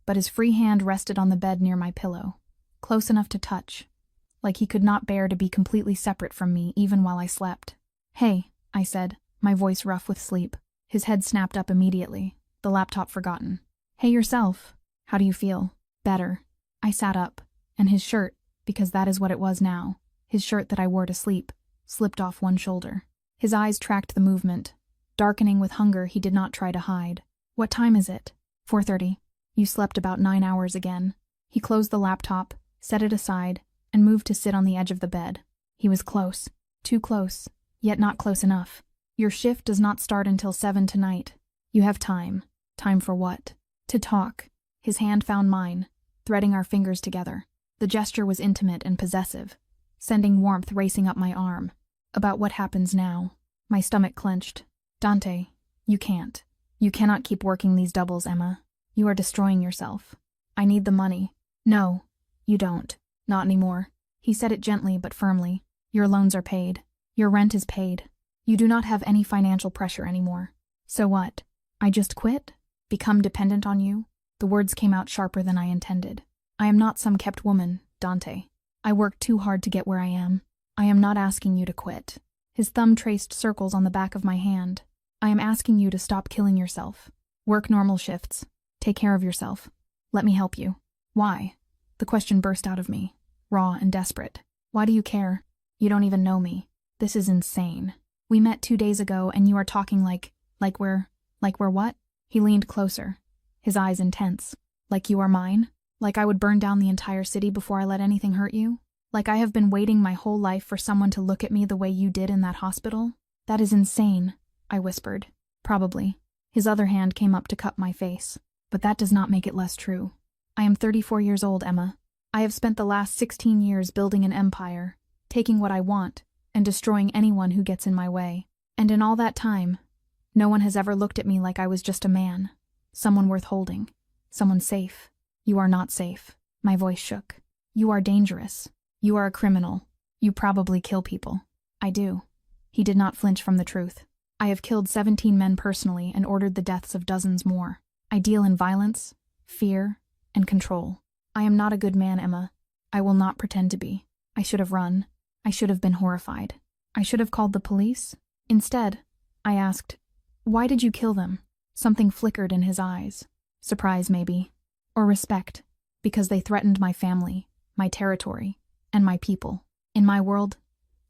Speaker 1: but his free hand rested on the bed near my pillow, close enough to touch, like he could not bear to be completely separate from me even while I slept. Hey, I said, my voice rough with sleep. His head snapped up immediately, the laptop forgotten. Hey yourself. How do you feel? Better. I sat up, and his shirt, because that is what it was now, his shirt that I wore to sleep, slipped off one shoulder. His eyes tracked the movement. Darkening with hunger he did not try to hide. What time is it? 4:30. You slept about 9 hours again. He closed the laptop, set it aside, and moved to sit on the edge of the bed. He was close. Too close, yet not close enough. Your shift does not start until 7 tonight. You have time. Time for what? To talk. His hand found mine, threading our fingers together. The gesture was intimate and possessive, sending warmth racing up my arm. About what happens now. My stomach clenched. Dante, you can't. You cannot keep working these doubles, Emma. You are destroying yourself. I need the money. No, you don't. Not anymore. He said it gently but firmly. Your loans are paid. Your rent is paid. You do not have any financial pressure anymore. So what? I just quit? Become dependent on you? The words came out sharper than I intended. I am not some kept woman, Dante. I worked too hard to get where I am. I am not asking you to quit. His thumb traced circles on the back of my hand. I am asking you to stop killing yourself. Work normal shifts. Take care of yourself. Let me help you. Why? The question burst out of me, raw and desperate. Why do you care? You don't even know me. This is insane. We met 2 days ago and you are talking like we're what? He leaned closer, his eyes intense. Like you are mine? Like I would burn down the entire city before I let anything hurt you? Like I have been waiting my whole life for someone to look at me the way you did in that hospital? That is insane, I whispered. Probably. His other hand came up to cup my face. But that does not make it less true. I am 34 years old, Emma. I have spent the last 16 years building an empire, taking what I want, and destroying anyone who gets in my way. And in all that time, no one has ever looked at me like I was just a man. Someone worth holding. Someone safe. You are not safe. My voice shook. You are dangerous. You are a criminal. You probably kill people. I do. He did not flinch from the truth. I have killed 17 men personally and ordered the deaths of dozens more. I deal in violence, fear, and control. I am not a good man, Emma. I will not pretend to be. I should have run. I should have been horrified. I should have called the police. Instead, I asked, why did you kill them? Something flickered in his eyes. Surprise, maybe. Or respect, because they threatened my family, my territory, and my people. In my world,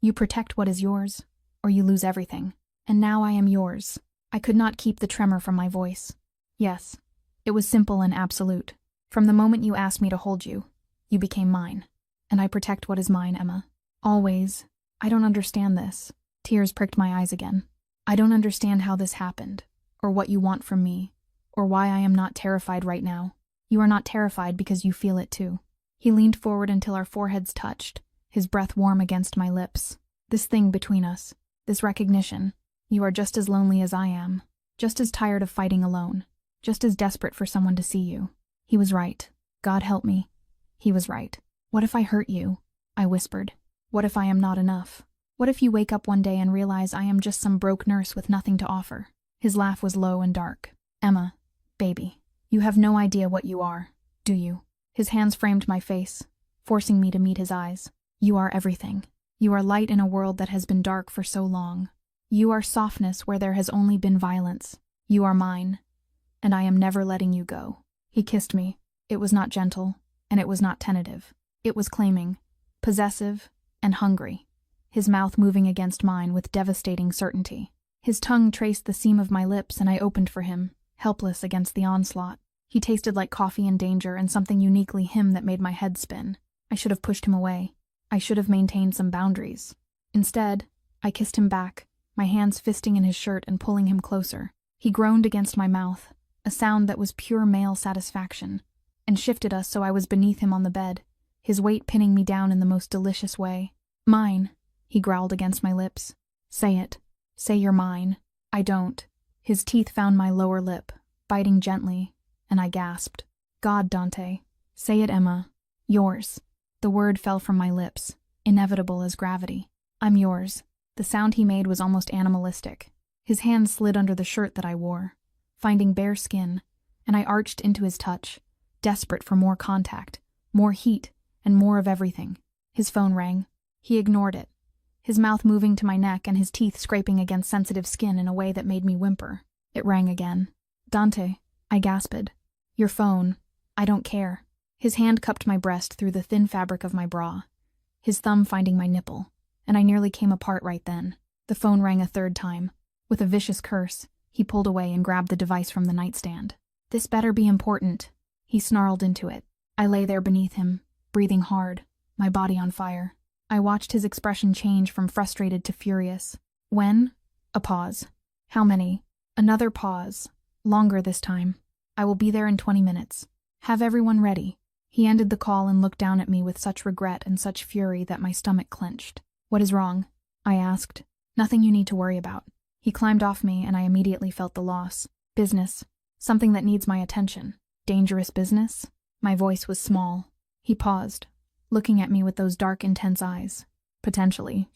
Speaker 1: you protect what is yours, or you lose everything. And now I am yours. I could not keep the tremor from my voice. Yes, it was simple and absolute. From the moment you asked me to hold you, you became mine. And I protect what is mine, Emma. Always. I don't understand this. Tears pricked my eyes again. I don't understand how this happened, or what you want from me, or why I am not terrified right now. You are not terrified because you feel it too. He leaned forward until our foreheads touched, his breath warm against my lips. This thing between us, this recognition, you are just as lonely as I am, just as tired of fighting alone, just as desperate for someone to see you. He was right. God help me. He was right. What if I hurt you? I whispered. What if I am not enough? What if you wake up one day and realize I am just some broke nurse with nothing to offer? His laugh was low and dark. Emma, baby, you have no idea what you are, do you? His hands framed my face, forcing me to meet his eyes. You are everything. You are light in a world that has been dark for so long. You are softness where there has only been violence. You are mine, and I am never letting you go. He kissed me. It was not gentle, and it was not tentative. It was claiming, possessive, and hungry, his mouth moving against mine with devastating certainty. His tongue traced the seam of my lips, and I opened for him, helpless against the onslaught. He tasted like coffee and danger and something uniquely him that made my head spin. I should have pushed him away. I should have maintained some boundaries. Instead, I kissed him back, my hands fisting in his shirt and pulling him closer. He groaned against my mouth, a sound that was pure male satisfaction, and shifted us so I was beneath him on the bed, his weight pinning me down in the most delicious way. Mine, he growled against my lips. Say it. Say you're mine. I don't. His teeth found my lower lip, biting gently, and I gasped. God, Dante. Say it, Emma. Yours. The word fell from my lips, inevitable as gravity. I'm yours. The sound he made was almost animalistic. His hand slid under the shirt that I wore, finding bare skin, and I arched into his touch, desperate for more contact, more heat, and more of everything. His phone rang. He ignored it, his mouth moving to my neck and his teeth scraping against sensitive skin in a way that made me whimper. It rang again. Dante, I gasped. Your phone. I don't care. His hand cupped my breast through the thin fabric of my bra, his thumb finding my nipple, and I nearly came apart right then. The phone rang a third time. With a vicious curse, he pulled away and grabbed the device from the nightstand. This better be important. He snarled into it. I lay there beneath him, breathing hard, my body on fire. I watched his expression change from frustrated to furious. When? A pause. How many? Another pause. Longer this time. I will be there in 20 minutes. Have everyone ready. He ended the call and looked down at me with such regret and such fury that my stomach clenched. What is wrong? I asked. Nothing you need to worry about. He climbed off me and I immediately felt the loss. Business. Something that needs my attention. Dangerous business? My voice was small. He paused, looking at me with those dark, intense eyes. Potentially.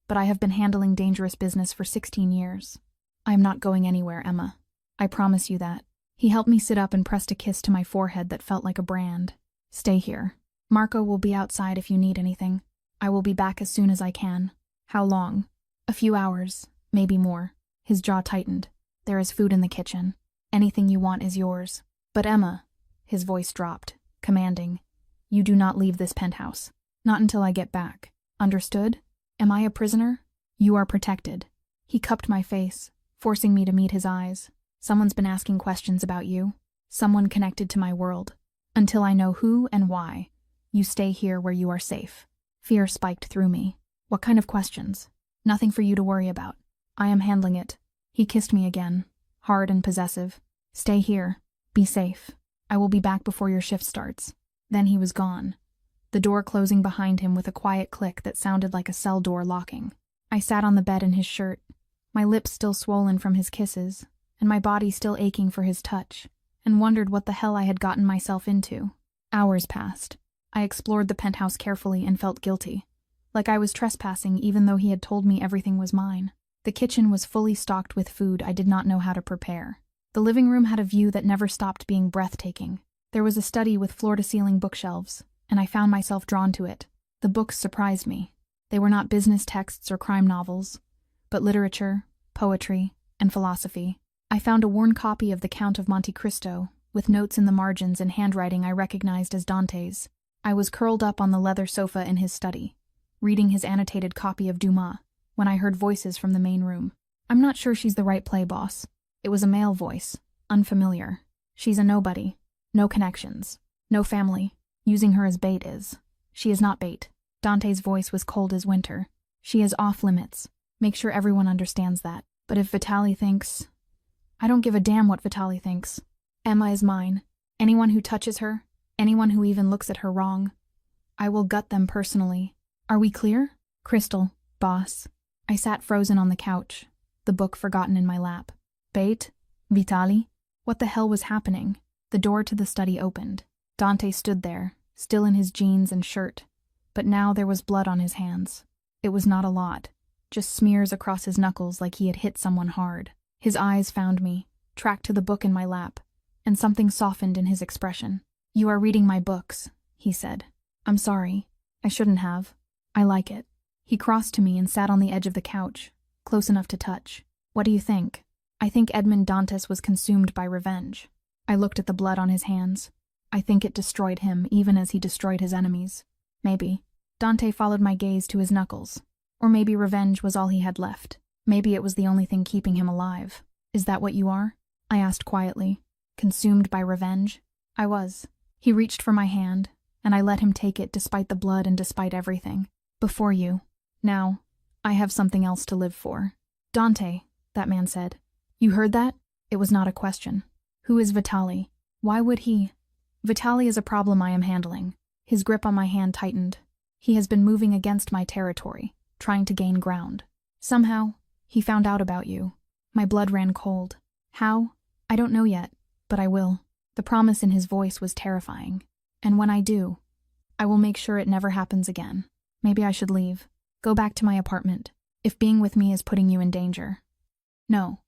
Speaker 1: But I have been handling dangerous business for 16 years. I am not going anywhere, Emma. I promise you that. He helped me sit up and pressed a kiss to my forehead that felt like a brand. Stay here. Marco will be outside if you need anything. I will be back as soon as I can. How long? A few hours, maybe more. His jaw tightened. There is food in the kitchen. Anything you want is yours. But Emma, his voice dropped, commanding, you do not leave this penthouse. Not until I get back. Understood? Am I a prisoner? You are protected. He cupped my face, forcing me to meet his eyes. Someone's been asking questions about you. Someone connected to my world. Until I know who and why, you stay here where you are safe. Fear spiked through me. What kind of questions? Nothing for you to worry about. I am handling it. He kissed me again, hard and possessive. Stay here. Be safe. I will be back before your shift starts. Then he was gone, the door closing behind him with a quiet click that sounded like a cell door locking. I sat on the bed in his shirt, my lips still swollen from his kisses, and my body still aching for his touch, and wondered what the hell I had gotten myself into. Hours passed. I explored the penthouse carefully and felt guilty, like I was trespassing even though he had told me everything was mine. The kitchen was fully stocked with food I did not know how to prepare. The living room had a view that never stopped being breathtaking. There was a study with floor-to-ceiling bookshelves, and I found myself drawn to it. The books surprised me. They were not business texts or crime novels, but literature, poetry, and philosophy. I found a worn copy of The Count of Monte Cristo, with notes in the margins in handwriting I recognized as Dante's. I was curled up on the leather sofa in his study, reading his annotated copy of Dumas, when I heard voices from the main room. I'm not sure she's the right play, boss. It was a male voice, unfamiliar. She's a nobody. No connections. No family. Using her as bait is. She is not bait. Dante's voice was cold as winter. She is off limits. Make sure everyone understands that. But if Vitaly thinks... I don't give a damn what Vitaly thinks. Emma is mine. Anyone who touches her, anyone who even looks at her wrong, I will gut them personally. Are we clear? Crystal, boss. I sat frozen on the couch, the book forgotten in my lap. Bait? Vitali? What the hell was happening? The door to the study opened. Dante stood there, still in his jeans and shirt, but now there was blood on his hands. It was not a lot, just smears across his knuckles like he had hit someone hard. His eyes found me, tracked to the book in my lap, and something softened in his expression. You are reading my books, he said. I'm sorry. I shouldn't have. I like it. He crossed to me and sat on the edge of the couch, close enough to touch. What do you think? I think Edmond Dantes was consumed by revenge. I looked at the blood on his hands. I think it destroyed him even as he destroyed his enemies. Maybe. Dante followed my gaze to his knuckles. Or maybe revenge was all he had left. Maybe it was the only thing keeping him alive. Is that what you are? I asked quietly. Consumed by revenge? I was. He reached for my hand, and I let him take it despite the blood and despite everything. Before you. Now, I have something else to live for. Dante, that man said. You heard that? It was not a question. Who is Vitali? Why would he? Vitali is a problem I am handling. His grip on my hand tightened. He has been moving against my territory, trying to gain ground. Somehow, he found out about you. My blood ran cold. How? I don't know yet, but I will. The promise in his voice was terrifying. And when I do, I will make sure it never happens again. Maybe I should leave. Go back to my apartment, if being with me is putting you in danger. No.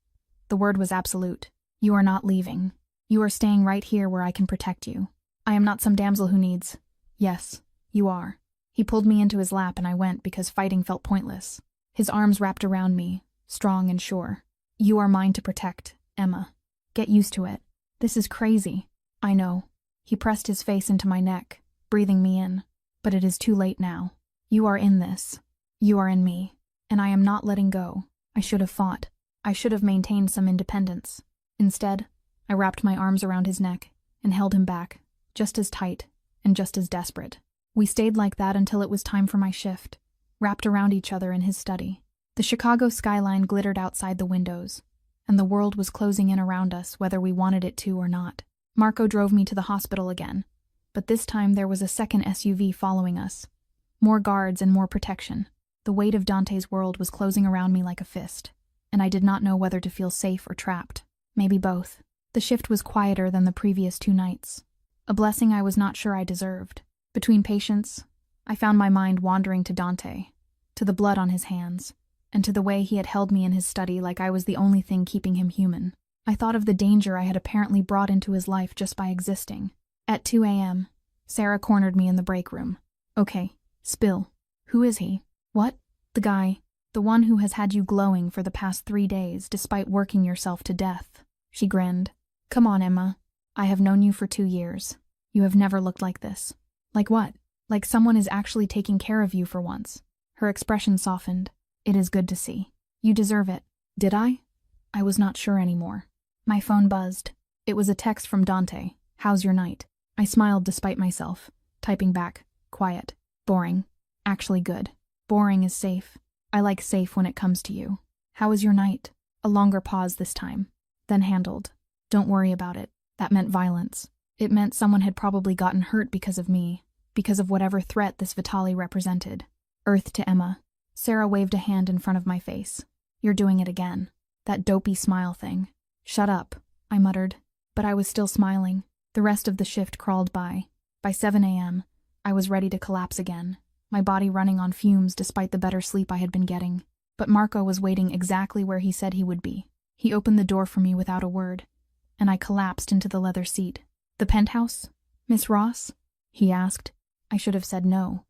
Speaker 1: The word was absolute. You are not leaving. You are staying right here where I can protect you. I am not some damsel who needs... Yes, you are. He pulled me into his lap and I went because fighting felt pointless. His arms wrapped around me, strong and sure. You are mine to protect, Emma. Get used to it. This is crazy. I know. He pressed his face into my neck, breathing me in. But it is too late now. You are in this. You are in me. And I am not letting go. I should have fought. I should have maintained some independence. Instead, I wrapped my arms around his neck and held him back, just as tight and just as desperate. We stayed like that until it was time for my shift, wrapped around each other in his study. The Chicago skyline glittered outside the windows, and the world was closing in around us whether we wanted it to or not. Marco drove me to the hospital again, but this time there was a second SUV following us. More guards and more protection. The weight of Dante's world was closing around me like a fist, and I did not know whether to feel safe or trapped. Maybe both. The shift was quieter than the previous 2 nights. A blessing I was not sure I deserved. Between patients, I found my mind wandering to Dante, to the blood on his hands, and to the way he had held me in his study like I was the only thing keeping him human. I thought of the danger I had apparently brought into his life just by existing. At 2 a.m., Sarah cornered me in the break room. Okay, spill. Who is he? What? The guy. The one who has had you glowing for the past 3 days despite working yourself to death. She grinned. Come on, Emma. I have known you for 2 years. You have never looked like this. Like what? Like someone is actually taking care of you for once. Her expression softened. It is good to see. You deserve it. Did I? I was not sure anymore. My phone buzzed. It was a text from Dante. How's your night? I smiled despite myself, typing back. Quiet. Boring. Actually good. Boring is safe. I like safe when it comes to you. How was your night? A longer pause this time. Then handled. Don't worry about it. That meant violence. It meant someone had probably gotten hurt because of me, because of whatever threat this Vitali represented. Earth to Emma. Sarah waved a hand in front of my face. You're doing it again. That dopey smile thing. Shut up, I muttered. But I was still smiling. The rest of the shift crawled by. By 7 a.m., I was ready to collapse again, my body running on fumes despite the better sleep I had been getting. But Marco was waiting exactly where he said he would be. He opened the door for me without a word, and I collapsed into the leather seat. The penthouse? Miss Ross? He asked. I should have said no.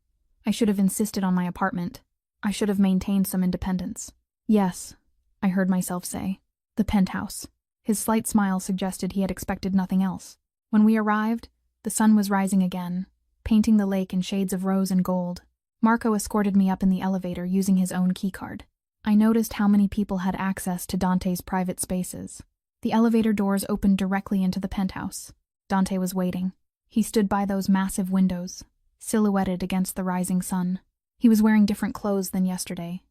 Speaker 1: I should have insisted on my apartment. I should have maintained some independence. Yes, I heard myself say. The penthouse. His slight smile suggested he had expected nothing else. When we arrived, the sun was rising again, painting the lake in shades of rose and gold. Marco escorted me up in the elevator using his own keycard. I noticed how many people had access to Dante's private spaces. The elevator doors opened directly into the penthouse. Dante was waiting. He stood by those massive windows, silhouetted against the rising sun. He was wearing different clothes than yesterday.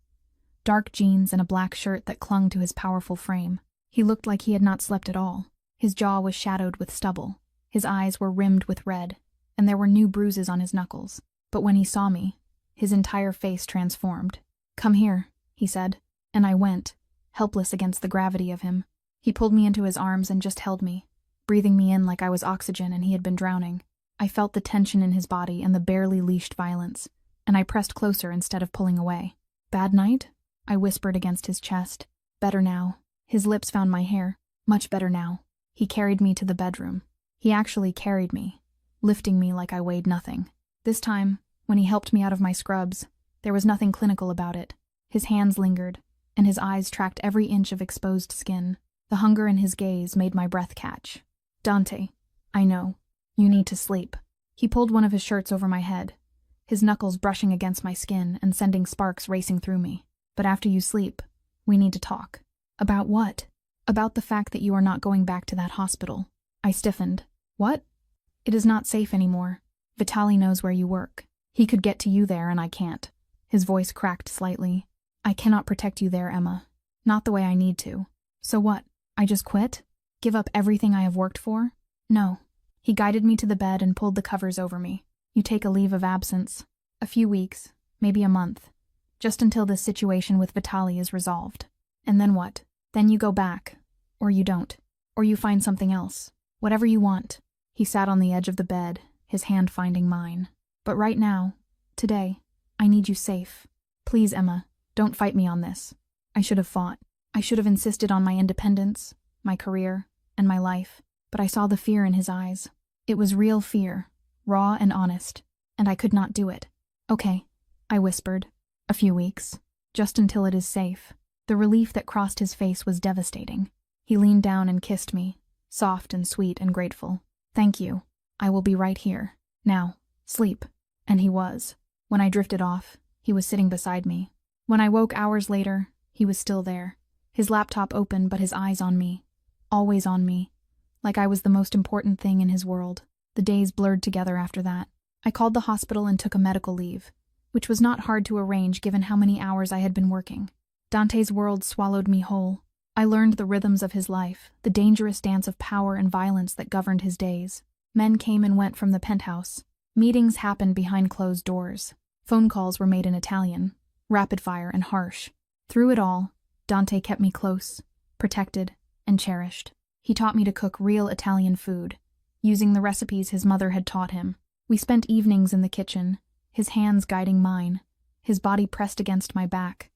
Speaker 1: Dark jeans and a black shirt that clung to his powerful frame. He looked like he had not slept at all. His jaw was shadowed with stubble, His eyes were rimmed with red, and there were new bruises on his knuckles. But when he saw me, his entire face transformed. "Come here," he said, and I went, helpless against the gravity of him. He pulled me into his arms and just held me, breathing me in like I was oxygen and he had been drowning. I felt the tension in his body and the barely leashed violence, and I pressed closer instead of pulling away. "Bad night?" I whispered against his chest. "Better now." His lips found my hair. "Much better now." He carried me to the bedroom. He actually carried me, lifting me like I weighed nothing. This time, when he helped me out of my scrubs, there was nothing clinical about it. His hands lingered, and his eyes tracked every inch of exposed skin. The hunger in his gaze made my breath catch. "Dante, I know. You need to sleep." He pulled one of his shirts over my head, his knuckles brushing against my skin and sending sparks racing through me. "But after you sleep, we need to talk." "About what?" "About the fact that you are not going back to that hospital." I stiffened. "What?" "It is not safe anymore. Vitali knows where you work. He could get to you there and I can't." His voice cracked slightly. "I cannot protect you there, Emma. Not the way I need to." "So what? I just quit? Give up everything I have worked for?" "No." He guided me to the bed and pulled the covers over me. "You take a leave of absence. A few weeks, maybe a month. Just until this situation with Vitali is resolved. And then what? Then you go back. Or you don't. Or you find something else. Whatever you want." He sat on the edge of the bed, his hand finding mine. "But right now, today, I need you safe. Please, Emma, don't fight me on this. I should have fought. I should have insisted on my independence, my career, and my life. But I saw the fear in his eyes. It was real fear, raw and honest, and I could not do it." "Okay," I whispered. "A few weeks. Just until it is safe." The relief that crossed his face was devastating. He leaned down and kissed me, soft and sweet and grateful. "Thank you. I will be right here. Now, sleep." And he was. When I drifted off, he was sitting beside me. When I woke hours later, he was still there. His laptop open, but his eyes on me. Always on me. Like I was the most important thing in his world. The days blurred together after that. I called the hospital and took a medical leave, which was not hard to arrange given how many hours I had been working. Dante's world swallowed me whole. I learned the rhythms of his life, the dangerous dance of power and violence that governed his days. Men came and went from the penthouse. Meetings happened behind closed doors. Phone calls were made in Italian, rapid-fire and harsh. Through it all, Dante kept me close, protected, and cherished. He taught me to cook real Italian food, using the recipes his mother had taught him. We spent evenings in the kitchen, his hands guiding mine, his body pressed against my back,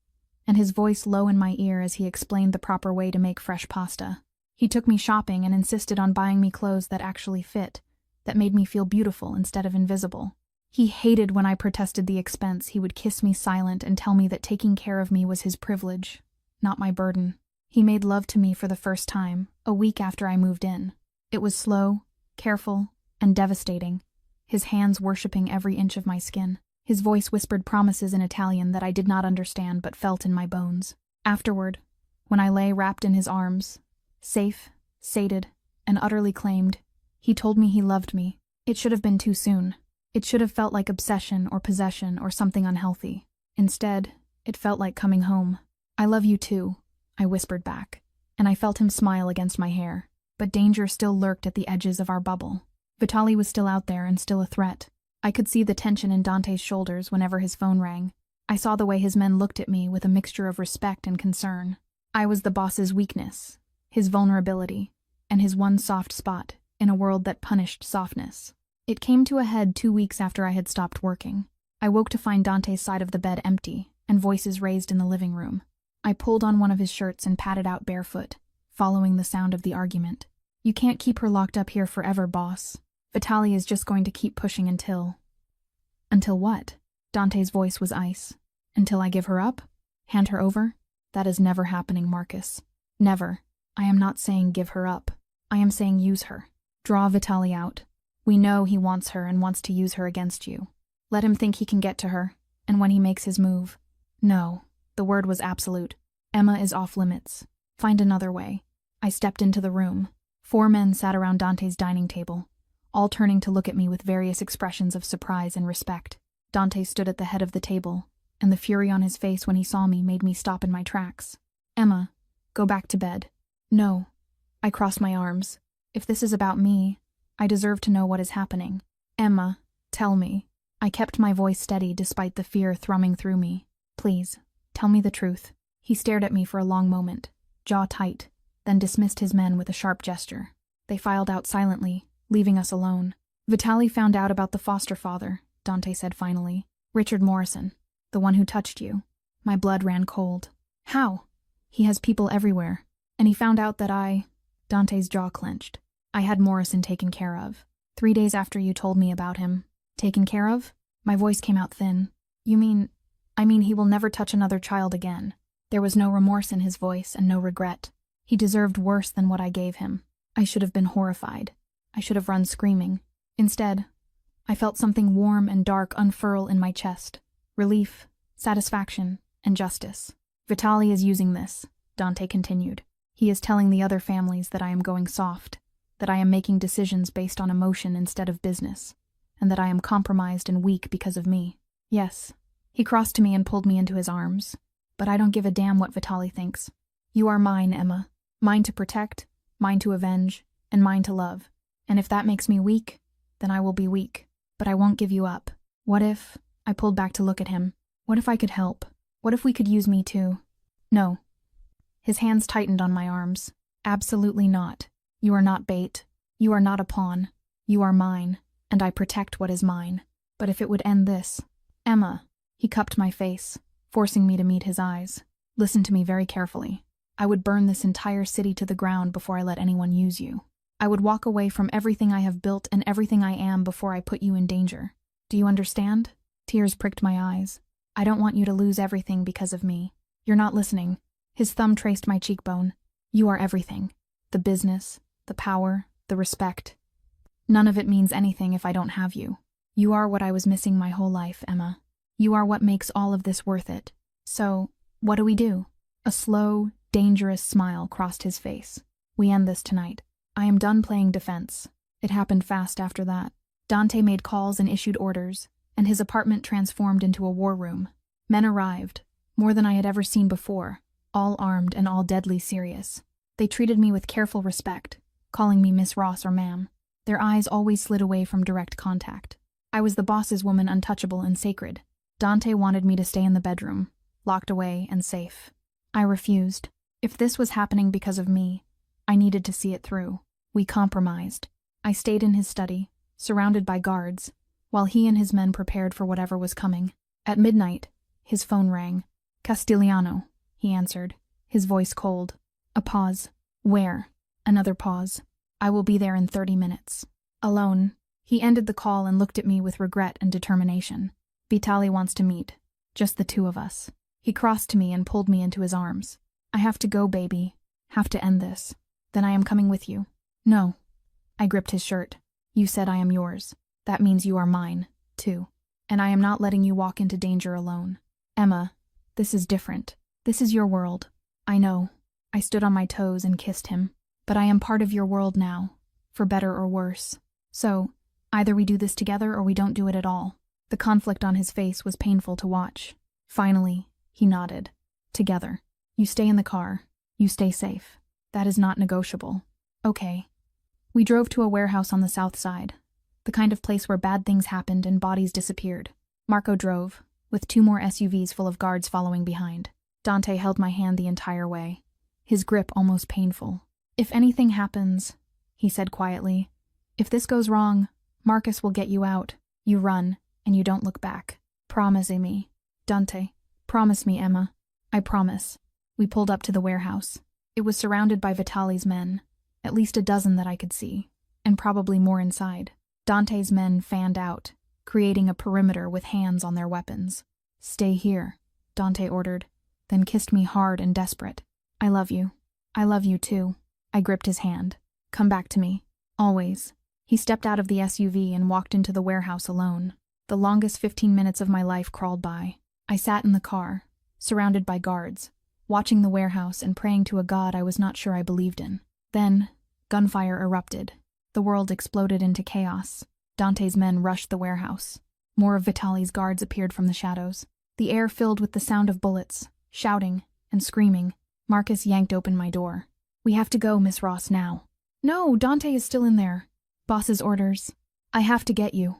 Speaker 1: and his voice low in my ear as he explained the proper way to make fresh pasta. He took me shopping and insisted on buying me clothes that actually fit, that made me feel beautiful instead of invisible. He hated when I protested the expense. He would kiss me silent and tell me that taking care of me was his privilege, not my burden. He made love to me for the first time, a week after I moved in. It was slow, careful, and devastating, his hands worshipping every inch of my skin. His voice whispered promises in Italian that I did not understand but felt in my bones. Afterward, when I lay wrapped in his arms, safe, sated, and utterly claimed, he told me he loved me. It should have been too soon. It should have felt like obsession or possession or something unhealthy. Instead, it felt like coming home. "I love you too," I whispered back, and I felt him smile against my hair. But danger still lurked at the edges of our bubble. Vitali was still out there and still a threat. I could see the tension in Dante's shoulders whenever his phone rang. I saw the way his men looked at me with a mixture of respect and concern. I was the boss's weakness, his vulnerability, and his one soft spot in a world that punished softness. It came to a head 2 weeks after I had stopped working. I woke to find Dante's side of the bed empty and voices raised in the living room. I pulled on one of his shirts and patted out barefoot, following the sound of the argument. "You can't keep her locked up here forever, boss. Vitali is just going to keep pushing until..." "Until what?" Dante's voice was ice. "Until I give her up? Hand her over? That is never happening, Marcus. Never. I am not saying give her up. I am saying use her. Draw Vitali out. We know he wants her and wants to use her against you. Let him think he can get to her, and when he makes his move..." "No." The word was absolute. "Emma is off limits. Find another way." I stepped into the room. 4 men sat around Dante's dining table, all turning to look at me with various expressions of surprise and respect. Dante stood at the head of the table, and the fury on his face when he saw me made me stop in my tracks. "Emma, go back to bed." "No." I crossed my arms. "If this is about me, I deserve to know what is happening. Emma, tell me. I kept my voice steady despite the fear thrumming through me. Please, tell me the truth. He stared at me for a long moment, jaw tight, then dismissed his men with a sharp gesture. They filed out silently, leaving us alone. Vitaly found out about the foster father, Dante said finally. Richard Morrison, the one who touched you. My blood ran cold. How? He has people everywhere. And he found out that Dante's jaw clenched. I had Morrison taken care of. 3 days after you told me about him. Taken care of? My voice came out thin. I mean he will never touch another child again. There was no remorse in his voice and no regret. He deserved worse than what I gave him. I should have been horrified. I should have run screaming. Instead, I felt something warm and dark unfurl in my chest. Relief, satisfaction, and justice. Vitaly is using this, Dante continued. He is telling the other families that I am going soft, that I am making decisions based on emotion instead of business, and that I am compromised and weak because of me. Yes, he crossed to me and pulled me into his arms. But I don't give a damn what Vitaly thinks. You are mine, Emma. Mine to protect, mine to avenge, and mine to love. And if that makes me weak, then I will be weak. But I won't give you up. What if... I pulled back to look at him. What if I could help? What if we could use me too? No. His hands tightened on my arms. Absolutely not. You are not bait. You are not a pawn. You are mine, and I protect what is mine. But if it would end this... Emma. He cupped my face, forcing me to meet his eyes. Listen to me very carefully. I would burn this entire city to the ground before I let anyone use you. I would walk away from everything I have built and everything I am before I put you in danger. Do you understand? Tears pricked my eyes. I don't want you to lose everything because of me. You're not listening. His thumb traced my cheekbone. You are everything. The business, the power, the respect. None of it means anything if I don't have you. You are what I was missing my whole life, Emma. You are what makes all of this worth it. So, what do we do? A slow, dangerous smile crossed his face. We end this tonight. I am done playing defense. It happened fast after that. Dante made calls and issued orders, and his apartment transformed into a war room. Men arrived, more than I had ever seen before, all armed and all deadly serious. They treated me with careful respect, calling me Miss Ross or ma'am. Their eyes always slid away from direct contact. I was the boss's woman, untouchable and sacred. Dante wanted me to stay in the bedroom, locked away and safe. I refused. If this was happening because of me, I needed to see it through. We compromised. I stayed in his study, surrounded by guards, while he and his men prepared for whatever was coming. At midnight, his phone rang. Castigliano, he answered, his voice cold. A pause. Where? Another pause. I will be there in 30 minutes. Alone. He ended the call and looked at me with regret and determination. Vitaly wants to meet. Just the two of us. He crossed to me and pulled me into his arms. I have to go, baby. Have to end this. Then I am coming with you. No. I gripped his shirt. You said I am yours. That means you are mine, too. And I am not letting you walk into danger alone. Emma, this is different. This is your world. I know. I stood on my toes and kissed him. But I am part of your world now, for better or worse. So, either we do this together or we don't do it at all. The conflict on his face was painful to watch. Finally, he nodded. Together. You stay in the car. You stay safe. That is not negotiable. Okay. We drove to a warehouse on the south side. The kind of place where bad things happened and bodies disappeared. Marco drove, with 2 more SUVs full of guards following behind. Dante held my hand the entire way, his grip almost painful. If anything happens, he said quietly, if this goes wrong, Marcus will get you out. You run, and you don't look back. Promise me. Dante, promise me, Emma. I promise. We pulled up to the warehouse. It was surrounded by Vitaly's men, at least a dozen that I could see, and probably more inside. Dante's men fanned out, creating a perimeter with hands on their weapons. Stay here, Dante ordered, then kissed me hard and desperate. I love you. I love you too. I gripped his hand. Come back to me. Always. He stepped out of the SUV and walked into the warehouse alone. The longest 15 minutes of my life crawled by. I sat in the car, surrounded by guards, watching the warehouse and praying to a god I was not sure I believed in. Then, gunfire erupted. The world exploded into chaos. Dante's men rushed the warehouse. More of Vitaly's guards appeared from the shadows. The air filled with the sound of bullets, shouting, and screaming. Marcus yanked open my door. We have to go, Miss Ross, now. No, Dante is still in there. Boss's orders. I have to get you.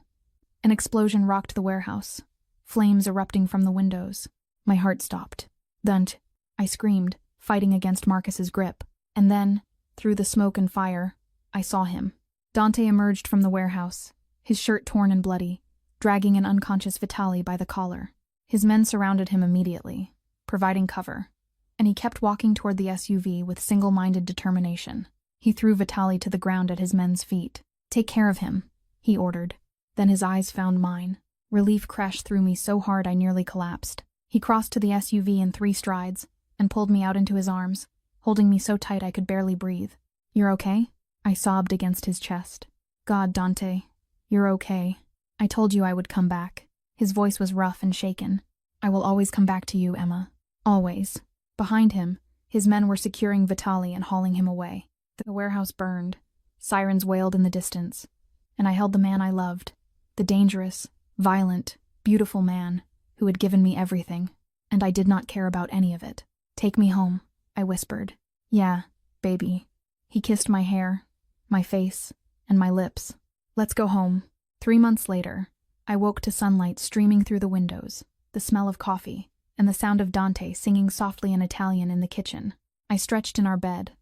Speaker 1: An explosion rocked the warehouse, flames erupting from the windows. My heart stopped. Dunt, I screamed, fighting against Marcus's grip. And then, through the smoke and fire, I saw him. Dante emerged from the warehouse, his shirt torn and bloody, dragging an unconscious Vitali by the collar. His men surrounded him immediately, providing cover, and he kept walking toward the SUV with single-minded determination. He threw Vitali to the ground at his men's feet. "Take care of him," he ordered. Then his eyes found mine. Relief crashed through me so hard I nearly collapsed. He crossed to the SUV in 3 strides and pulled me out into his arms, holding me so tight I could barely breathe. "You're okay?" I sobbed against his chest. "God, Dante, you're okay. I told you I would come back." His voice was rough and shaken. "I will always come back to you, Emma. Always." Behind him, his men were securing Vitali and hauling him away. The warehouse burned. Sirens wailed in the distance. And I held the man I loved. The dangerous, violent, beautiful man who had given me everything. And I did not care about any of it. "Take me home," I whispered. "Yeah, baby." He kissed my hair, my face, and my lips. "Let's go home." 3 months later, I woke to sunlight streaming through the windows, the smell of coffee, and the sound of Dante singing softly in Italian in the kitchen. I stretched in our bed,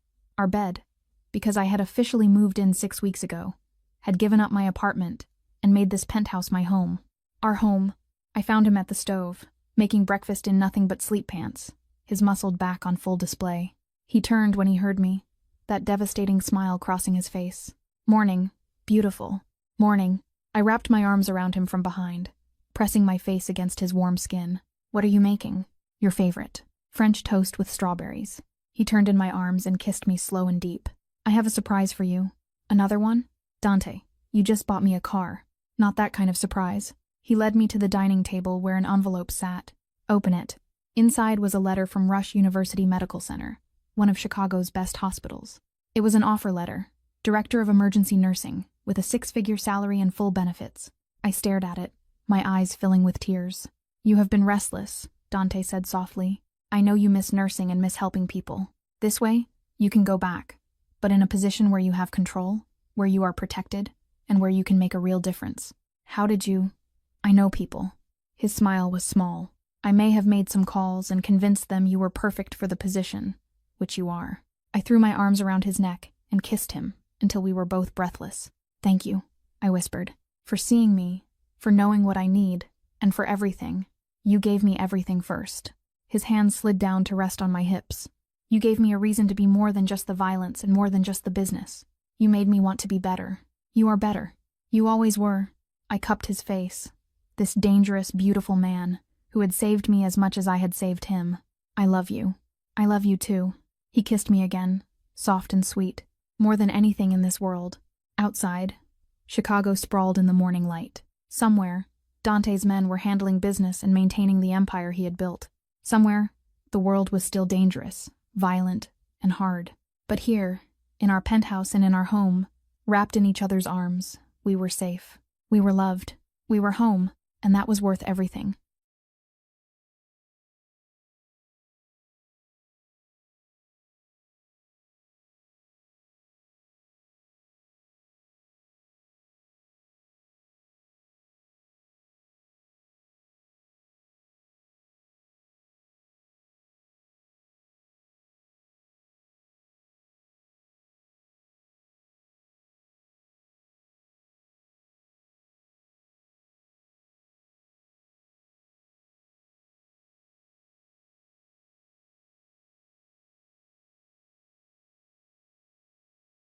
Speaker 1: because I had officially moved in 6 weeks ago, had given up my apartment, and made this penthouse my home. Our home. I found him at the stove, making breakfast in nothing but sleep pants, his muscled back on full display. He turned when he heard me, that devastating smile crossing his face. "Morning, beautiful. Morning." I wrapped my arms around him from behind, pressing my face against his warm skin. "What are you making?" "Your favorite. French toast with strawberries." He turned in my arms and kissed me slow and deep. "I have a surprise for you." "Another one?" "Dante, you just bought me a car." "Not that kind of surprise." He led me to the dining table where an envelope sat. "Open it." Inside was a letter from Rush University Medical Center, one of Chicago's best hospitals. It was an offer letter, Director of Emergency Nursing, with a 6-figure salary and full benefits. I stared at it, my eyes filling with tears. "You have been restless," Dante said softly. "I know you miss nursing and miss helping people. This way, you can go back, but in a position where you have control, where you are protected, and where you can make a real difference. How did you—" "I know people." His smile was small. "I may have made some calls and convinced them you were perfect for the position, which you are." I threw my arms around his neck and kissed him until we were both breathless. "Thank you," I whispered, "for seeing me, for knowing what I need, and for everything. You gave me everything first." His hands slid down to rest on my hips. "You gave me a reason to be more than just the violence and more than just the business. You made me want to be better. You are better. You always were." I cupped his face. This dangerous, beautiful man, who had saved me as much as I had saved him. "I love you. I love you too." He kissed me again, soft and sweet, more than anything in this world. Outside, Chicago sprawled in the morning light. Somewhere, Dante's men were handling business and maintaining the empire he had built. Somewhere, the world was still dangerous, violent, and hard. But here, in our penthouse and in our home, wrapped in each other's arms, we were safe. We were loved. We were home, and that was worth everything.